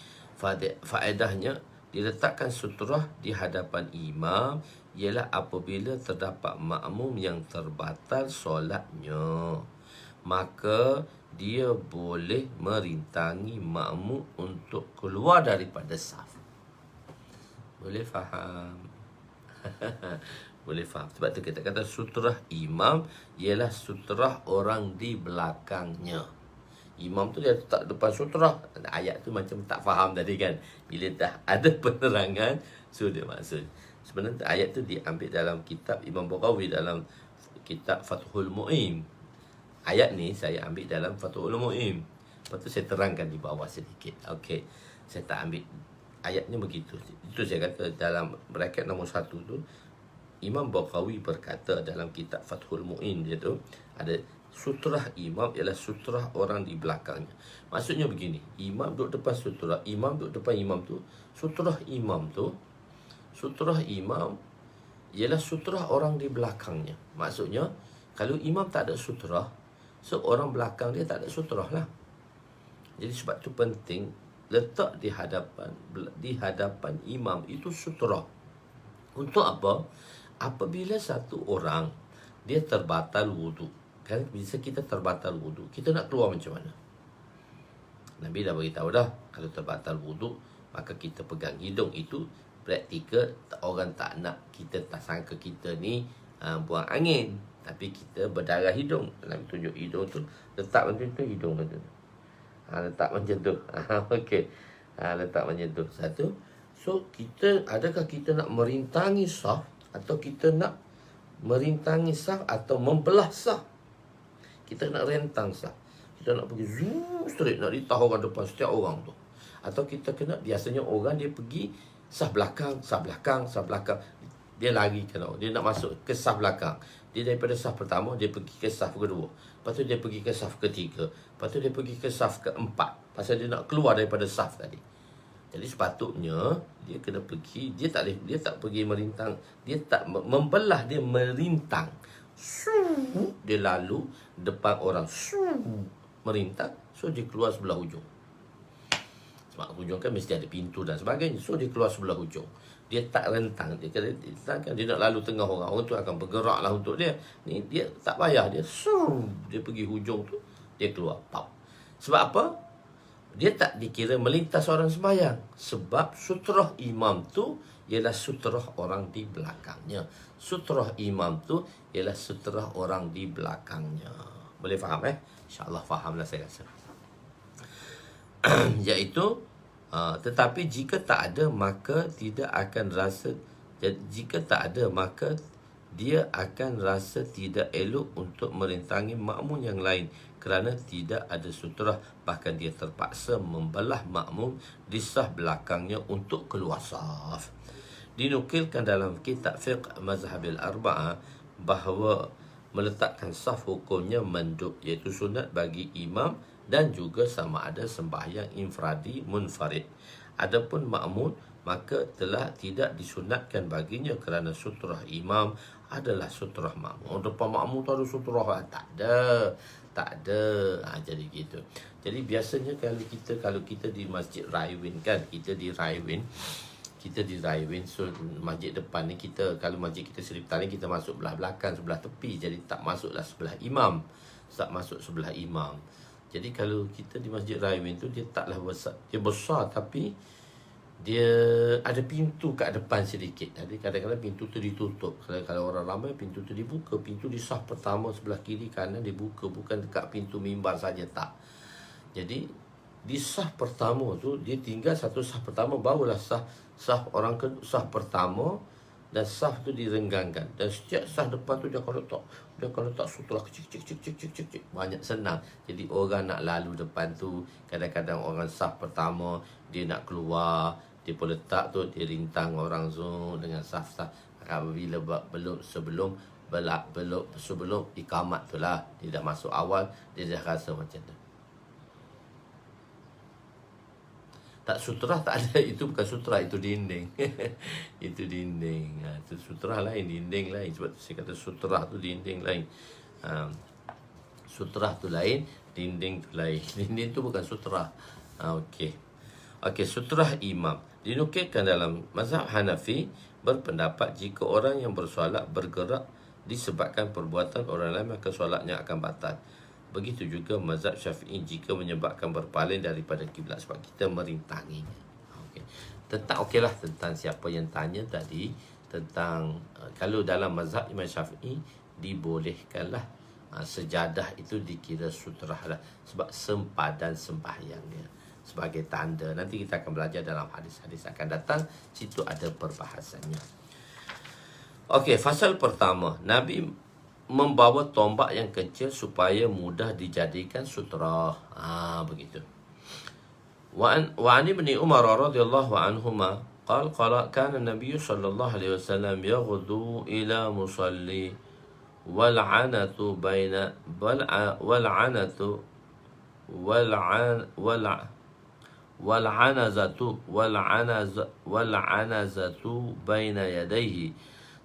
faedahnya, diletakkan sutrah di hadapan imam ialah apabila terdapat makmum yang terbatal solatnya, maka dia boleh merintangi makmum untuk keluar daripada saf. Boleh faham? Boleh faham. Sebab tu kita kata sutrah imam ialah sutrah orang di belakangnya. Imam tu dia letak depan sutrah. Ayat tu macam tak faham tadi kan. Bila dah ada penerangan, so dia maksud. Sebenarnya ayat tu diambil dalam kitab Imam Baghawi, dalam kitab Fathul Mu'in. Ayat ni saya ambil dalam Fathul Mu'in. Lepas tu saya terangkan di bawah sedikit. Okey. Saya tak ambil ayatnya begitu. Itu saya kata dalam bracket nombor 1 tu, Imam Baghawi berkata dalam kitab Fathul Mu'in dia tu, ada sutrah imam ialah sutrah orang di belakangnya. Maksudnya begini, imam duduk depan sutrah, imam duduk depan imam tu, sutrah imam ialah sutrah orang di belakangnya. Maksudnya, kalau imam tak ada sutrah, so orang belakang dia tak ada sutrah lah. Jadi sebab tu penting letak di hadapan imam itu sutrah. Untuk apa? Apabila satu orang dia terbatal wudu. Kan bisa kita terbatal wudu, kita nak keluar macam mana? Nabi dah beritahu dah, kalau terbatal wudu, maka kita pegang hidung. Itu praktikal. Orang tak nak, kita tak sangka kita ni buang angin, tapi kita berdarah hidung. Nabi tunjuk hidung tu, letak macam tu hidung macam tu. Letak macam tu. Okey. Letak macam tu. Satu. So adakah kita nak merintangi saf, atau kita nak merintangi saf atau membelah saf? Kita nak rentang saf. Kita nak pergi zoom straight, nak ditah orang depan setiap orang tu. Atau kita kena, biasanya orang dia pergi saf belakang. Dia lari ke lawan. Dia nak masuk ke saf belakang. Dia daripada saf pertama, dia pergi ke saf kedua. Lepas tu dia pergi ke saf ketiga. Lepas tu dia pergi ke saf keempat. Pasal dia nak keluar daripada saf tadi. Jadi sepatutnya dia kena pergi, dia tak pergi merintang, dia tak membelah, dia merintang. Dia lalu depan orang, merintang, so dia keluar sebelah hujung. Sebab hujung kan mesti ada pintu dan sebagainya. So dia keluar sebelah hujung. Dia tak rentang. Dia nak lalu tengah orang. Orang tu akan bergerak lah untuk dia. Ni dia tak payah. Dia pergi hujung tu, dia keluar. Pau. Sebab apa? Dia tak dikira melintas orang sembahyang. Sebab sutrah imam tu ialah sutrah orang di belakangnya. Sutrah imam tu ialah sutrah orang di belakangnya. Boleh faham InsyaAllah fahamlah saya rasa. Iaitu tetapi jika tak ada, maka tidak akan rasa. Jika tak ada, maka dia akan rasa tidak elok untuk merintangi makmum yang lain kerana tidak ada sutrah. Bahkan dia terpaksa membelah makmum di saf belakangnya untuk keluar saf. Dinukilkan dalam kitab fiqh mazhabil arba'ah bahawa meletakkan saf hukumnya mandub, iaitu sunat bagi imam dan juga sama ada sembahyang infradi munfarid. Adapun makmum maka telah tidak disunatkan baginya kerana sutrah imam adalah sutrah makmum. Depan makmum tu ada sutrah, tak ada. Tak ada. Jadi gitu. Jadi biasanya kalau kita di Masjid Raiwin kan, kita di Raiwin, so masjid depan ni kita, kalau masjid kita Seri Petaling, kita masuk belah belakang, sebelah tepi. Jadi tak masuklah sebelah imam. Tak masuk sebelah imam. Jadi kalau kita di Masjid Raiwin tu, dia taklah besar. Dia besar tapi dia ada pintu kat depan sedikit. Jadi kadang-kadang pintu tu ditutup. Kalau orang ramai, pintu tu dibuka. Pintu di saf pertama sebelah kiri kanan dibuka. Bukan dekat pintu mimbar saja, tak. Jadi di saf pertama tu, dia tinggal satu saf pertama, barulah saf orang kedua, saf pertama, dan saf tu direnggangkan. Dan setiap saf depan tu dia akan letak sutra kecil, banyak, senang. Jadi orang nak lalu depan tu, kadang-kadang orang saf pertama dia nak keluar, dia pun letak tu, dia rintang orang tu dengan saf-saf. Apabila sebelum ikamat tu lah, dia dah masuk awal, dia dah rasa macam tu. Tak, sutra tak ada. Itu bukan sutra, itu dinding. Itu dinding. Itu sutra lain, dinding lain. Sebab tu saya kata sutra tu dinding lain. Sutra tu lain, dinding tu lain. Dinding tu bukan sutra. Okey, sutra imam. Dinukilkan dalam mazhab Hanafi, berpendapat jika orang yang bersolat bergerak disebabkan perbuatan orang lain, maka solatnya akan batal. Begitu juga mazhab Syafi'i jika menyebabkan berpaling daripada kiblat sebab kita merintanginya. Tentang siapa yang tanya tadi, tentang kalau dalam mazhab Imam Syafi'i dibolehkanlah sejadah itu dikira sutrah lah, sebab sempadan sembahyang dia sebagai tanda. Nanti kita akan belajar dalam hadis-hadis akan datang, situ ada perbahasannya. Fasal pertama, Nabi membawa tombak yang kecil supaya mudah dijadikan sutra. Begitu. Wa an ibn Umar radhiyallahu anhuma qala kana an-nabiy sallallahu alaihi wasallam yaghdu ila musalli wal 'anatu baina wal 'anatu wal 'anazatu baina yadayhi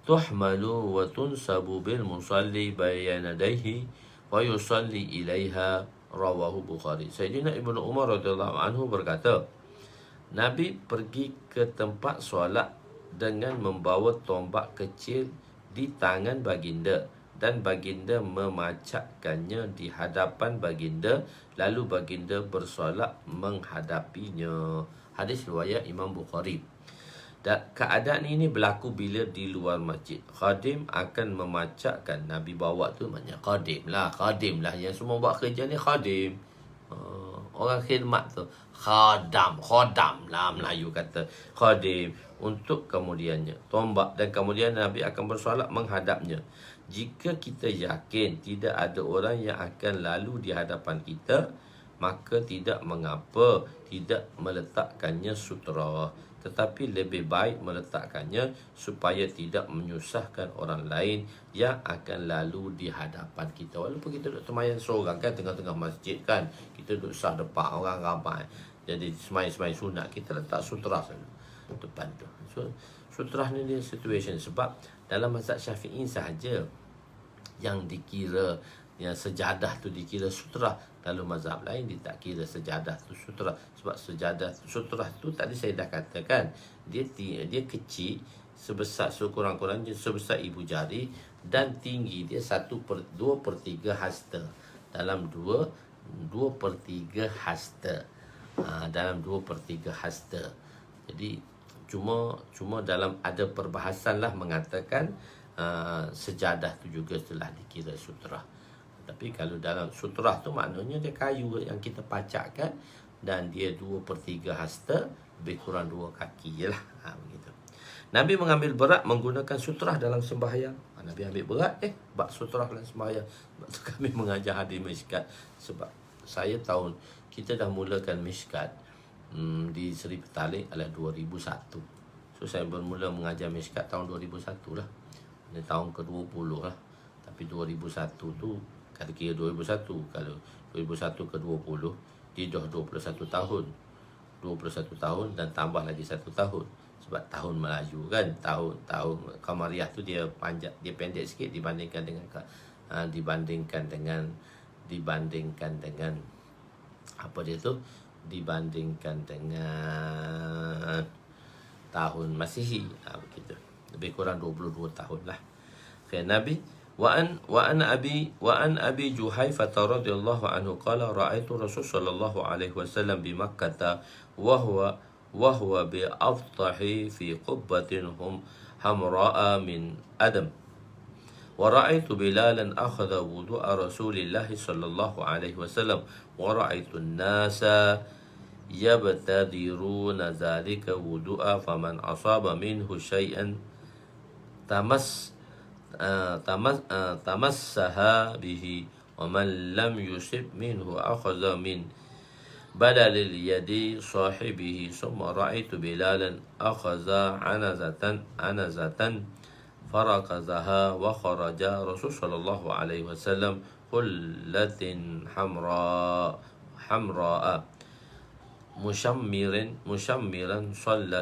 tuhmalu wa tunsabu bil musalli bayna yadayhi wa yusalli ilaiha, rawahu Bukhari. Sayyidina Ibnu Umar radhiyallahu anhu berkata, Nabi pergi ke tempat solat dengan membawa tombak kecil di tangan baginda, dan baginda memacakkannya di hadapan baginda, lalu baginda bersolat menghadapinya. Hadis riwayat Imam Bukhari. Dan keadaan ini berlaku bila di luar masjid. Khadim akan memacakkan. Nabi bawa tu maknanya khadim lah. Yang semua buat kerja ni khadim. Orang khidmat tu khodam lah Melayu kata. Khadim. Untuk kemudiannya tombak, dan kemudian Nabi akan bersolat menghadapnya. Jika kita yakin tidak ada orang yang akan lalu di hadapan kita, maka tidak mengapa tidak meletakkannya sutra. Tetapi lebih baik meletakkannya supaya tidak menyusahkan orang lain yang akan lalu di hadapan kita. Walaupun kita duduk semayang seorang kan, tengah-tengah masjid kan, kita duduk sah depan orang ramai, jadi semayang sunat, kita letak sutra depan tu. So sutra ni dia situation. Sebab dalam mazhab Syafi'i sahaja yang dikira, yang sejadah tu dikira sutra. Kalau mazhab lain dia tak kira sejadah tu sutra. Sebab sutra tu tadi saya dah katakan, dia kecil, sebesar sekurang-kurangnya sebesar ibu jari, dan tinggi dia 2/3 hasta. Dalam 2/3 hasta. Dalam 2/3 hasta. Jadi cuma dalam ada perbahasan lah mengatakan sejadah tu juga telah dikira sutra. Tapi kalau dalam sutra tu maknanya dia kayu yang kita pacakkan, dan dia 2/3 hasta, lebih kurang 2 kaki je lah. Begitu. Nabi mengambil berat menggunakan sutra dalam sembahyang. Nabi ambil berat bab sutrah dan sembahyang. Sebab tu kami mengajar hadis Mishkat. Sebab kita dah mulakan Mishkat di Seri Petaling adalah 2001. So saya bermula mengajar Mishkat tahun 2001 lah. Ini tahun ke-20 lah. Tapi 2001 tu kata kira 2001, kalau 2001 ke 20 dia dah 21 tahun. 21 tahun dan tambah lagi 1 tahun. Sebab tahun Melayu kan, tahun Kamariah tu dia pendek sikit dibandingkan dengan apa dia tu, dibandingkan dengan tahun Masihi, begitu. Lebih kurang 22 tahun lah. Okay, Nabi وعن أبي جحيفة رضي الله عنه قال رأيت رسول صلى الله عليه وسلم بمكة وهو بأفطح في قبة حمراء من أدم ورأيت بلالا أخذ وضوء رسول الله صلى الله عليه وسلم ورأيت الناس يبتدرون ذلك وضوء فمن أصاب منه شيئا تمسها به ومن لم يصب منه أخذ من بدل اليد صاحبه ثم رأيت بلالا أخذ عنزة فركزها وخرج رسول صلى الله عليه وسلم حلة حمراء مشمرا صلى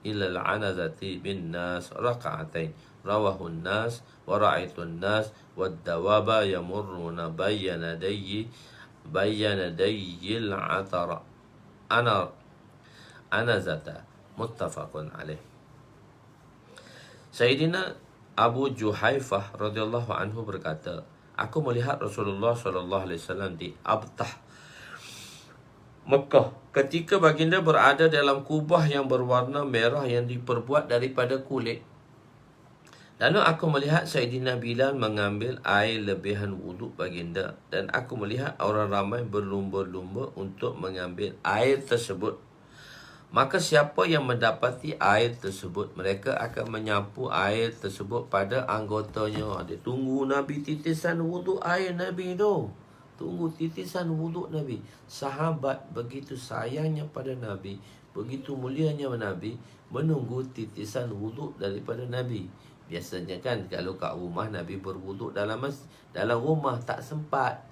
إلى العنزة بالناس ركعتين رواه الناس ورأيت الناس والدواب يمرون بين يدي العنزة متفق عليه. Sayyidina Abu Juhaifah radhiyallahu anhu berkata, aku melihat Rasulullah sallallahu alaihi wasallam di Abtah, Mekah, ketika baginda berada dalam kubah yang berwarna merah yang diperbuat daripada kulit. Lalu aku melihat Sayyidina Bilal mengambil air lebihan wuduk baginda, dan aku melihat orang ramai berlumba-lumba untuk mengambil air tersebut. Maka siapa yang mendapati air tersebut, mereka akan menyapu air tersebut pada anggotanya. Dia tunggu Nabi titisan wuduk air Nabi tu. Tunggu titisan wuduk Nabi. Sahabat begitu sayangnya pada Nabi, begitu mulianya Nabi, menunggu titisan wuduk daripada Nabi. Biasanya kan kalau kat rumah Nabi berwuduk dalam rumah tak sempat.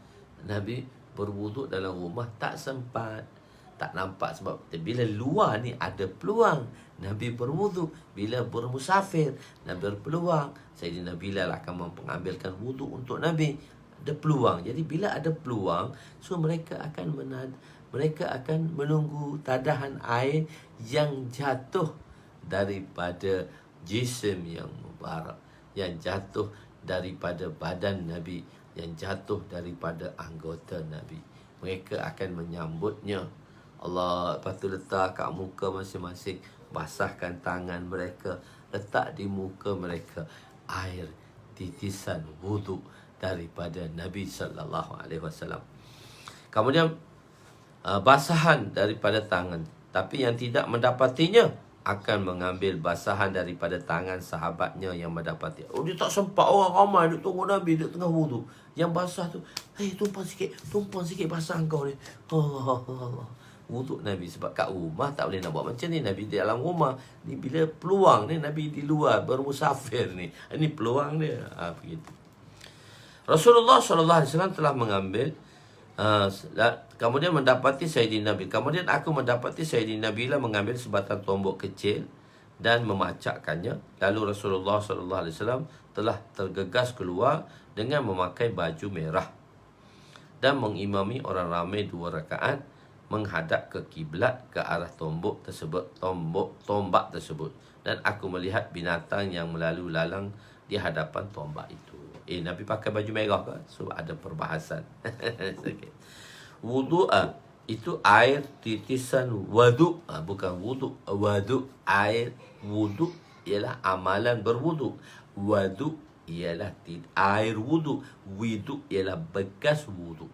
Nabi berwuduk dalam rumah tak sempat. Tak nampak, sebab bila luar ni ada peluang Nabi berwuduk. Bila bermusafir Nabi berpeluang. Sayyidina Bilal akan mengambilkan wuduk untuk Nabi. Ada peluang. Jadi bila ada peluang, so mereka akan menunggu tadahan air yang jatuh daripada jisim yang mubarak, yang jatuh daripada badan Nabi, yang jatuh daripada anggota Nabi. Mereka akan menyambutnya. Allah, lepas tu letak kat muka masing-masing, basahkan tangan mereka, letak di muka mereka air titisan wuduk daripada Nabi sallallahu alaihi wasallam. Kemudian basahan daripada tangan, tapi yang tidak mendapatinya akan mengambil basahan daripada tangan sahabatnya yang mendapati. Oh, dia tak sempat, orang ramai duk tunggu Nabi duk tengah wuduk. Yang basah tu, tumpang sikit basah kau ni. Allah. Wuduk Nabi. Sebab kat rumah tak boleh nak buat macam ni. Nabi di dalam rumah ni, bila peluang ni, Nabi di luar bermusafir ni, ini peluang dia. Begitu. Rasulullah SAW telah mengambil kemudian mendapati Sayyidina Nabi. Kemudian aku mendapati Sayyidina Nabi mengambil sebatang tombok kecil dan memacakkannya. Lalu Rasulullah SAW telah tergegas keluar dengan memakai baju merah dan mengimami orang ramai 2 rakaat menghadap ke kiblat, ke arah tombak tersebut. Dan aku melihat binatang yang melalu lalang di hadapan tombak itu. Nabi pakai baju merah kan? So ada perbahasan. Okay. Wuduk itu air titisan waduk, bukan wuduk. Waduk, air. Wuduk ialah amalan berwuduk. Waduk ialah air wuduk. Widuk ialah bekas wuduk.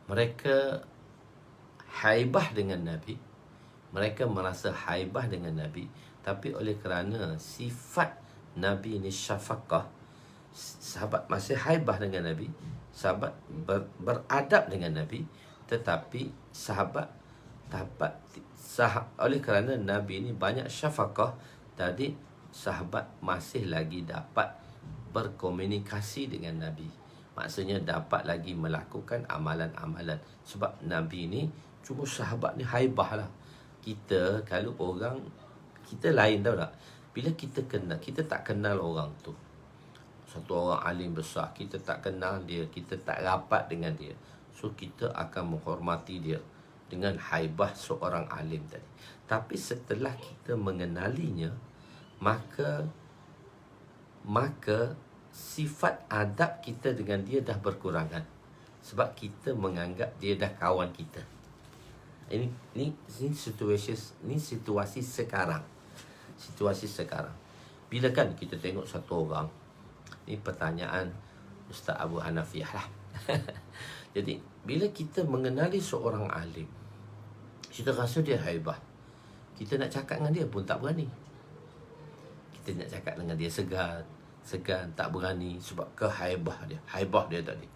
Mereka haibah dengan Nabi. Mereka merasa haibah dengan Nabi, tapi oleh kerana sifat Nabi ini syafaqah, sahabat masih haibah dengan Nabi, sahabat beradab dengan Nabi, tetapi oleh kerana Nabi ini banyak syafaqah, jadi sahabat masih lagi dapat berkomunikasi dengan Nabi. Maksudnya dapat lagi melakukan amalan-amalan. Sebab Nabi ni, cuma sahabat ni haibah lah. Kita, kalau orang, kita lain tahu tak? Bila kita kenal, kita tak kenal orang tu. Satu orang alim besar, kita tak kenal dia, kita tak rapat dengan dia. So, kita akan menghormati dia dengan haibah seorang alim tadi. Tapi setelah kita mengenalinya, maka sifat adab kita dengan dia dah berkurangan. Sebab kita menganggap dia dah kawan kita. Ini situasi sekarang. Situasi sekarang. Bila kan kita tengok satu orang, ini pertanyaan Ustaz Abu Hanafiah lah. Jadi, bila kita mengenali seorang alim, kita rasa dia haibah. Kita nak cakap dengan dia pun tak berani. Kita nak cakap dengan dia segan, tak berani sebab kehaibah dia. Haibah dia tadi.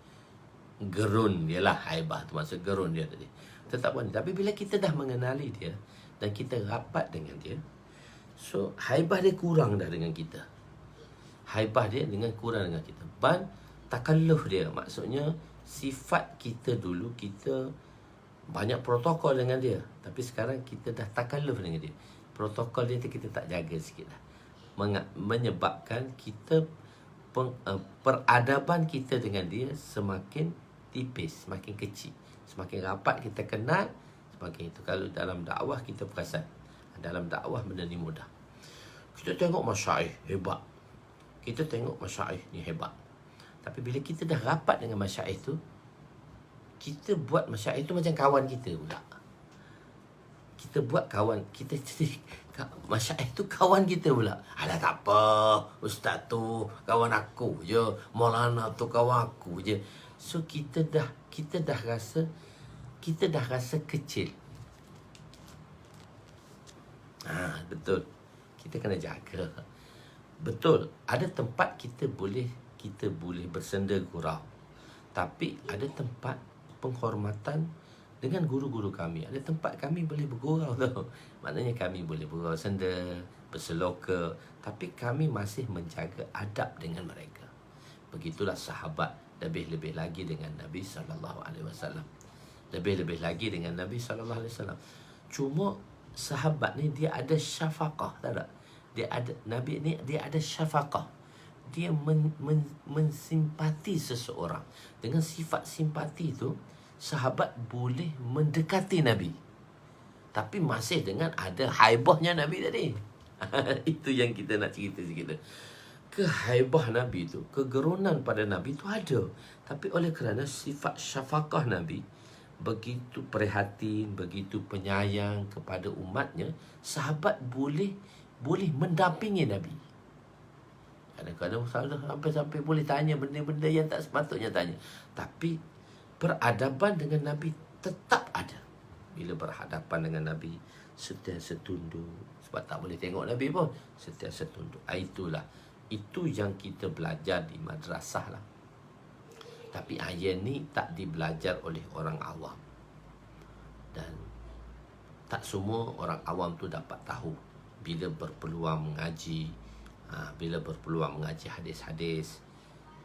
Gerun dia lah haibah tu, maksud gerun dia tadi. Tetap berani. Tapi bila kita dah mengenali dia dan kita rapat dengan dia, so haibah dia kurang dah dengan kita. Haibah dia kurang dengan kita. Takalluf dia, maksudnya sifat kita dulu, kita banyak protokol dengan dia, tapi sekarang kita dah takalluf dengan dia. Protokol dia kita tak jaga sikit lah, menyebabkan kita peradaban kita dengan dia semakin tipis, semakin kecil. Semakin rapat kita kenal, semakin itu. Kalau dalam dakwah kita perasan, dalam dakwah benda ni mudah. Kita tengok masyaikh hebat, kita tengok masyaikh ni hebat, tapi bila kita dah rapat dengan masyaikh tu, kita buat masyaikh tu macam kawan kita pula. Kita buat kawan kita, masyaikh tu kawan kita pula. Alah tak apa, ustaz tu kawan aku je, Maulana tu kawan aku je. So kita dah rasa kecil. Betul. Kita kena jaga. Betul, ada tempat kita boleh bersenda gurau. Tapi ada tempat penghormatan dengan guru-guru kami. Ada tempat kami boleh bergurau tau. Maknanya kami boleh bergurau senda, berseloka, tapi kami masih menjaga adab dengan mereka. Begitulah sahabat, lebih-lebih lagi dengan Nabi SAW. Lebih-lebih lagi dengan Nabi SAW. Cuma sahabat ni dia ada syafaqah, tak? Nabi ni dia ada syafaqah. Dia mensimpati seseorang. Dengan sifat simpati tu, sahabat boleh mendekati Nabi, tapi masih dengan ada haibahnya Nabi tadi. Itu yang kita nak cerita sikit. Kehaibah Nabi tu, kegerunan pada Nabi tu ada, tapi oleh kerana sifat syafaqah Nabi, begitu prihatin, begitu penyayang kepada umatnya, sahabat boleh mendampingi Nabi. Kadang-kadang sampai boleh tanya benda-benda yang tak sepatutnya tanya, tapi peradaban dengan Nabi tetap ada. Bila berhadapan dengan Nabi, sentiasa tunduk. Sebab tak boleh tengok Nabi pun, sentiasa tunduk. Itu yang kita belajar di madrasah lah. Tapi ayat ni tak dibelajar oleh orang awam. Dan tak semua orang awam tu dapat tahu. Bila berpeluang mengaji, hadis-hadis,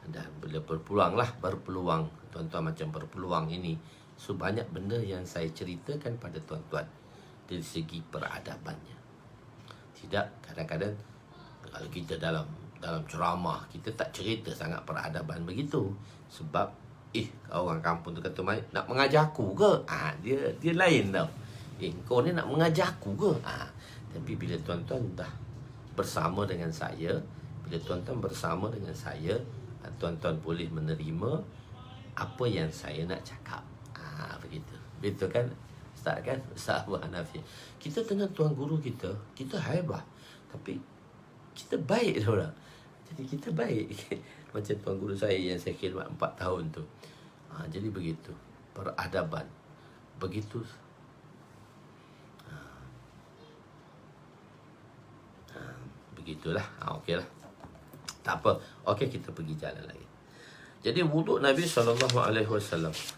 dan bila berpeluang, tuan-tuan macam berpeluang ini, so banyak benda yang saya ceritakan pada tuan-tuan dari segi peradabannya. Tidak, kadang-kadang kalau kita dalam ceramah, kita tak cerita sangat peradaban begitu. Sebab orang kampung tu kata, nak mengajar aku ke? Dia lain tau. Kau ni nak mengajar aku ke? Tapi bila tuan-tuan dah bersama dengan saya, tuan-tuan boleh menerima apa yang saya nak cakap. Begitu. Betul kan? Ustaz kan? Ustaz Abu Hanafiah. Kita dengan tuan guru kita haibah. Tapi kita baik dah orang. Jadi kita baik. Macam tuan guru saya yang saya khidmat 4 tahun tu. Jadi begitu. Peradaban. Begitu Itulah. Okeylah. Tak apa. Okey, kita pergi jalan lagi. Jadi wuduk Nabi SAW.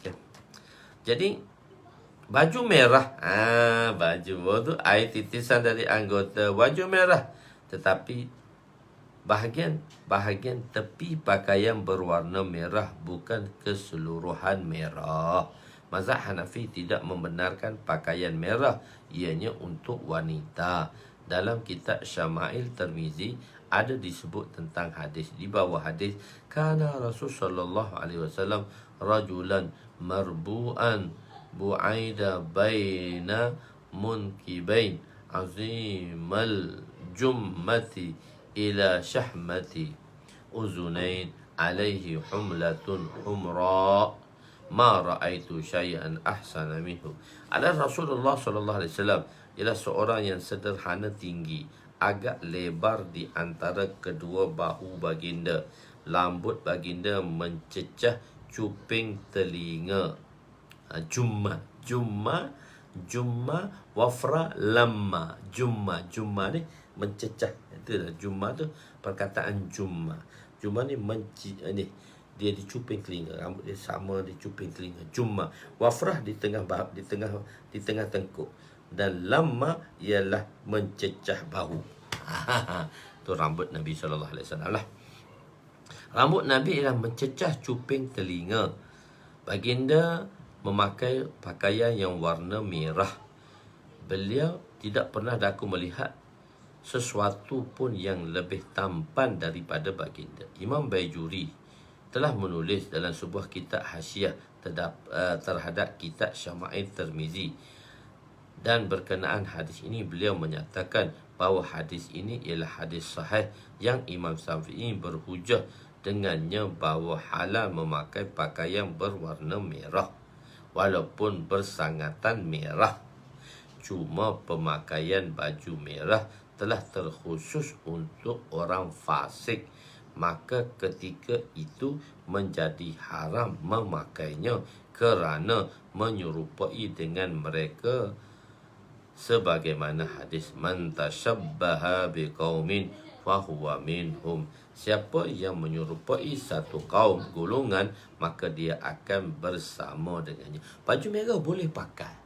Okay. Jadi baju merah. Baju wuduk air titisan dari anggota baju merah. Tetapi bahagian tepi pakaian berwarna merah, bukan keseluruhan merah. Mazhab Hanafi tidak membenarkan pakaian merah, ianya untuk wanita. Dalam kitab Syama'il Tirmizi ada disebut tentang hadis. Di bawah hadis, kana Rasul sallallahu alaihi wasallam rajulan marbu'an bu'aida baina munkibain azimal jummati ila syahmati uzunain alaihi humlatun humra ma ra'aitu syai'an ahsana minhu. Adalah Rasulullah sallallahu alaihi wasallam ialah seorang yang sederhana tinggi, agak lebar di antara kedua bahu baginda. Rambut baginda mencecah cuping telinga. Jumma wafra lamma. Jumma ni mencecah. Itu dah jumma tu perkataan jumma. Jumma ni dia di cuping telinga, rambut dia sama di cuping telinga. Jumma. Wafrah di tengah tengkuk. Dan lamma ialah mencecah bahu. Itu rambut Nabi SAW lah. Rambut Nabi ialah mencecah cuping telinga. Baginda memakai pakaian yang warna merah. Beliau tidak pernah aku melihat sesuatu pun yang lebih tampan daripada baginda. Imam Baijuri telah menulis dalam sebuah kitab hasyiah terhadap kitab Syama'il Tirmizi. Dan berkenaan hadis ini, beliau menyatakan bahawa hadis ini ialah hadis sahih yang Imam Syafi'i berhujah dengannya bahawa halal memakai pakaian berwarna merah walaupun bersangatan merah. Cuma pemakaian baju merah telah terkhusus untuk orang fasik, maka ketika itu menjadi haram memakainya kerana menyerupai dengan mereka, sebagaimana hadis man tashabbaha biqaumin fahuwa minhum. Siapa yang menyerupai satu kaum golongan, maka dia akan bersama dengannya. Baju merah boleh pakai.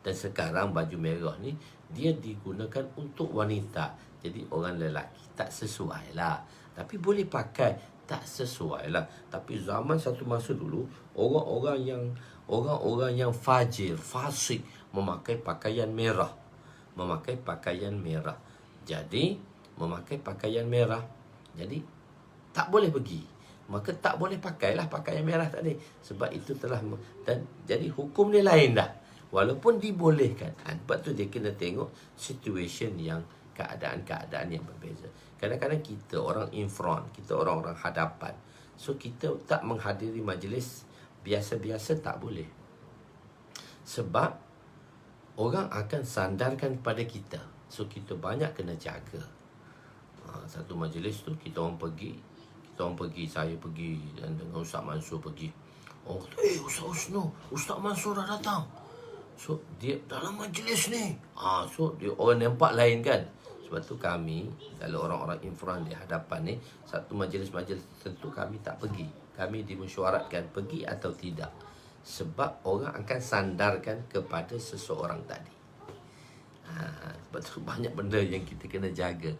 Dan sekarang baju merah ni dia digunakan untuk wanita. Jadi orang lelaki tak sesuai lah. Tapi boleh pakai, tak sesuai lah. Tapi zaman satu masa dulu, orang-orang yang fajir, fasik memakai pakaian merah. Jadi memakai pakaian merah, jadi tak boleh pergi. Maka tak boleh pakailah pakaian merah tadi. Sebab itu telah dan jadi hukum dia lain dah. Walaupun dibolehkan. Sebab tu dia kena tengok situation yang keadaan-keadaan yang berbeza. Kadang-kadang kita orang in front, kita orang-orang hadapan. So kita tak menghadiri majlis biasa-biasa tak boleh. Sebab orang akan sandarkan pada kita. So kita banyak kena jaga. Satu majlis tu kita orang pergi, saya pergi dan dengan Ustaz Mansur pergi. Orang kata, Ustaz Mansur dah datang. So dia dalam majlis ni. So dia orang nampak lain kan. Sebab tu kami, kalau orang-orang in front di hadapan ni, satu majlis-majlis tertentu kami tak pergi. Kami dimesyuaratkan pergi atau tidak. Sebab orang akan sandarkan kepada seseorang tadi. Sebab tu banyak benda yang kita kena jaga.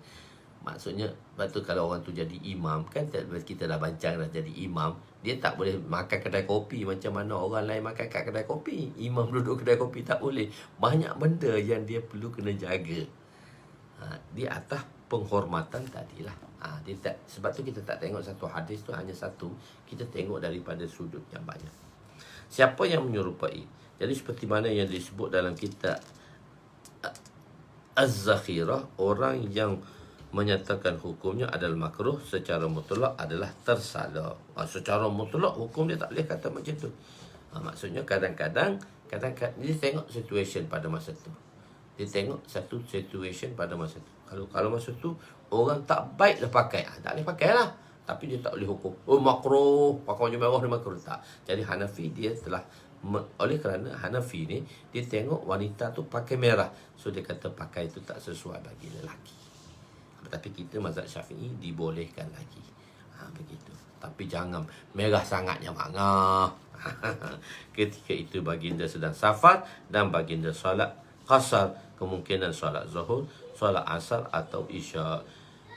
Maksudnya, sebab tu kalau orang tu jadi imam, kan kita dah bancang dah jadi imam, dia tak boleh makan kedai kopi macam mana orang lain makan kat kedai kopi. Imam duduk kedai kopi tak boleh. Banyak benda yang dia perlu kena jaga. Di atas penghormatan tadilah. Sebab tu kita tak tengok satu hadis tu hanya satu. Kita tengok daripada sudut yang banyak. Siapa yang menyerupai? Jadi seperti mana yang disebut dalam kitab Az-Zakhirah, orang yang menyatakan hukumnya adalah makruh secara mutlak adalah tersalah. Secara mutlak hukum dia tak boleh kata macam tu. Maksudnya kadang-kadang dia tengok situation pada masa tu. Dia tengok satu situation pada masa tu. Kalau masa tu orang tak baik dah pakai, tak boleh pakai lah. Tapi dia tak boleh hukum makruh, pakai baju merah ni makruh, tak. Jadi Hanafi dia telah oleh kerana Hanafi ni dia tengok wanita tu pakai merah, so dia kata pakai itu tak sesuai bagi lelaki. Tapi kita mazhab Syafi'i dibolehkan lagi. Begitu. Tapi jangan merah sangatnya mangah. Ketika itu baginda sedang safar dan baginda solat qasar, kemungkinan solat zuhur, solat asar atau isya.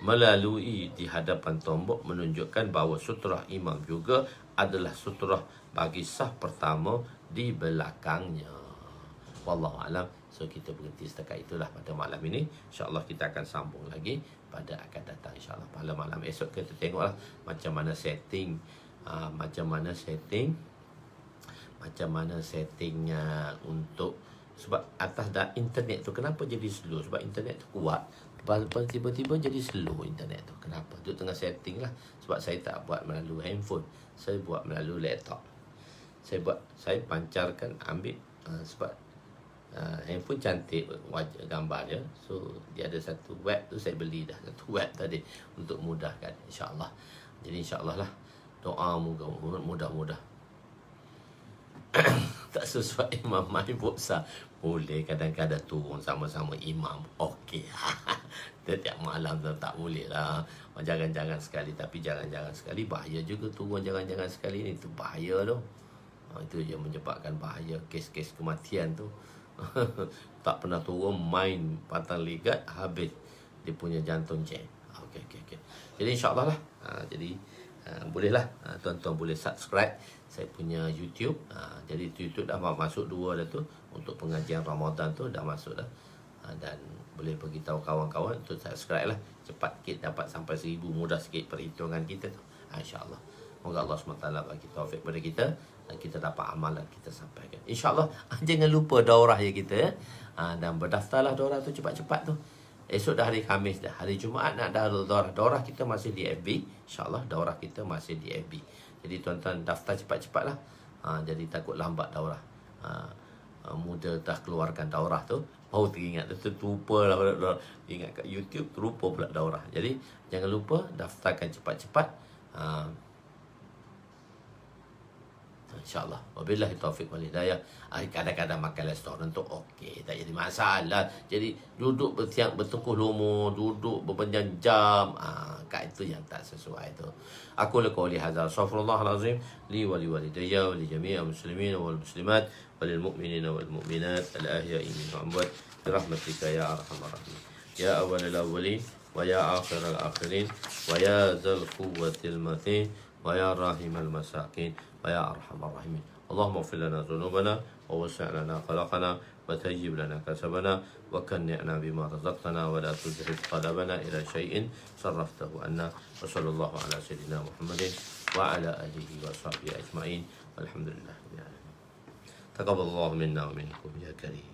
Melalui di hadapan tombok menunjukkan bahawa sutrah imam juga adalah sutrah bagi sah pertama di belakangnya. Wallahu alam. So kita berhenti setakat itulah pada malam ini. InsyaAllah kita akan sambung lagi pada akan datang, insyaAllah pada malam esok. Kita tengoklah macam mana setting, macam mana settingnya untuk, sebab atas dah internet tu kenapa jadi slow? Sebab internet tu kuat, tiba-tiba jadi slow internet tu. Kenapa? Tu tengah setting lah. Sebab saya tak buat melalui handphone, saya buat melalui laptop. Saya pancarkan, ambil sebab handphone cantik wajah gambar dia. So dia ada satu web tu, saya beli dah satu web tadi untuk mudahkan, insyaAllah. Jadi insyaAllah lah, doa mudah-mudah. Tak sesuai imam main boxer, boleh kadang-kadang turun sama-sama imam, okey. Setiap malam tu tak boleh lah. Jangan-jangan sekali. Tapi jangan-jangan sekali bahaya juga turun. Jangan-jangan sekali ni tu bahaya tu. Itu yang menyebabkan bahaya, kes-kes kematian tu. Tak pernah turun, main pantang ligat, habis dia punya jantung jam. Okey. Jadi insyaAllah lah. Jadi bolehlah tuan-tuan boleh subscribe saya punya YouTube. Jadi YouTube dah masuk 2 dah tu. Untuk pengajian Ramadan tu dah masuk dah. Dan boleh beritahu kawan-kawan untuk subscribe lah. Cepat sikit dapat sampai 1000, mudah sikit perhitungan kita tu. InsyaAllah. Moga Allah SWT bagi taufik pada kita dan kita dapat amalan kita sampaikan, InsyaAllah. Jangan lupa daurah ya kita, dan berdaftarlah daurah tu cepat-cepat tu. Esok dah hari Khamis dah, hari Jumaat nak dah daurah. Daurah kita masih di FB, InsyaAllah daurah kita masih di FB. Jadi tuan-tuan daftar cepat-cepat lah. Jadi takut lambat daurah. Muda dah keluarkan daurah tu, baru teringat tu, terlupa lah ingat kat YouTube, terlupa pula daurah. Jadi jangan lupa daftarkan cepat-cepat. InsyaAllah. Wabillahi taufiq wal hidayah. Kadang-kadang makan restoran tu okey, tak jadi masalah. Jadi duduk bertengkuh lumur, duduk berpanjang-jam, kat itu yang tak sesuai tu. Aku qouli hadza, astaghfirullahalazim li wa li walidayya wa li jami'il muslimin wal muslimat wal mu'minina wal mu'minat al ahya'i minhum amwat bi rahmatika ya arhamar rahimin. Ya awwalal awwalin wa ya akhiral akhirin wa ya dzal quwwatil matin wa ya rahimal masakin wa ya arhamar rahimin. Allahumma ighfir lana dhunubana wa wasi' lana khalaqana wa tayyib lana kasabana wa kanni'na bima razaqtana wa la tuzhid qalbana ila syai'in sarraftahu anna. Wa sallallahu ala sayyidina Muhammadin wa ala alihi wa sahbihi ajma'in. Walhamdulillah. Taqabbalallahu minna wa minkum ya karim.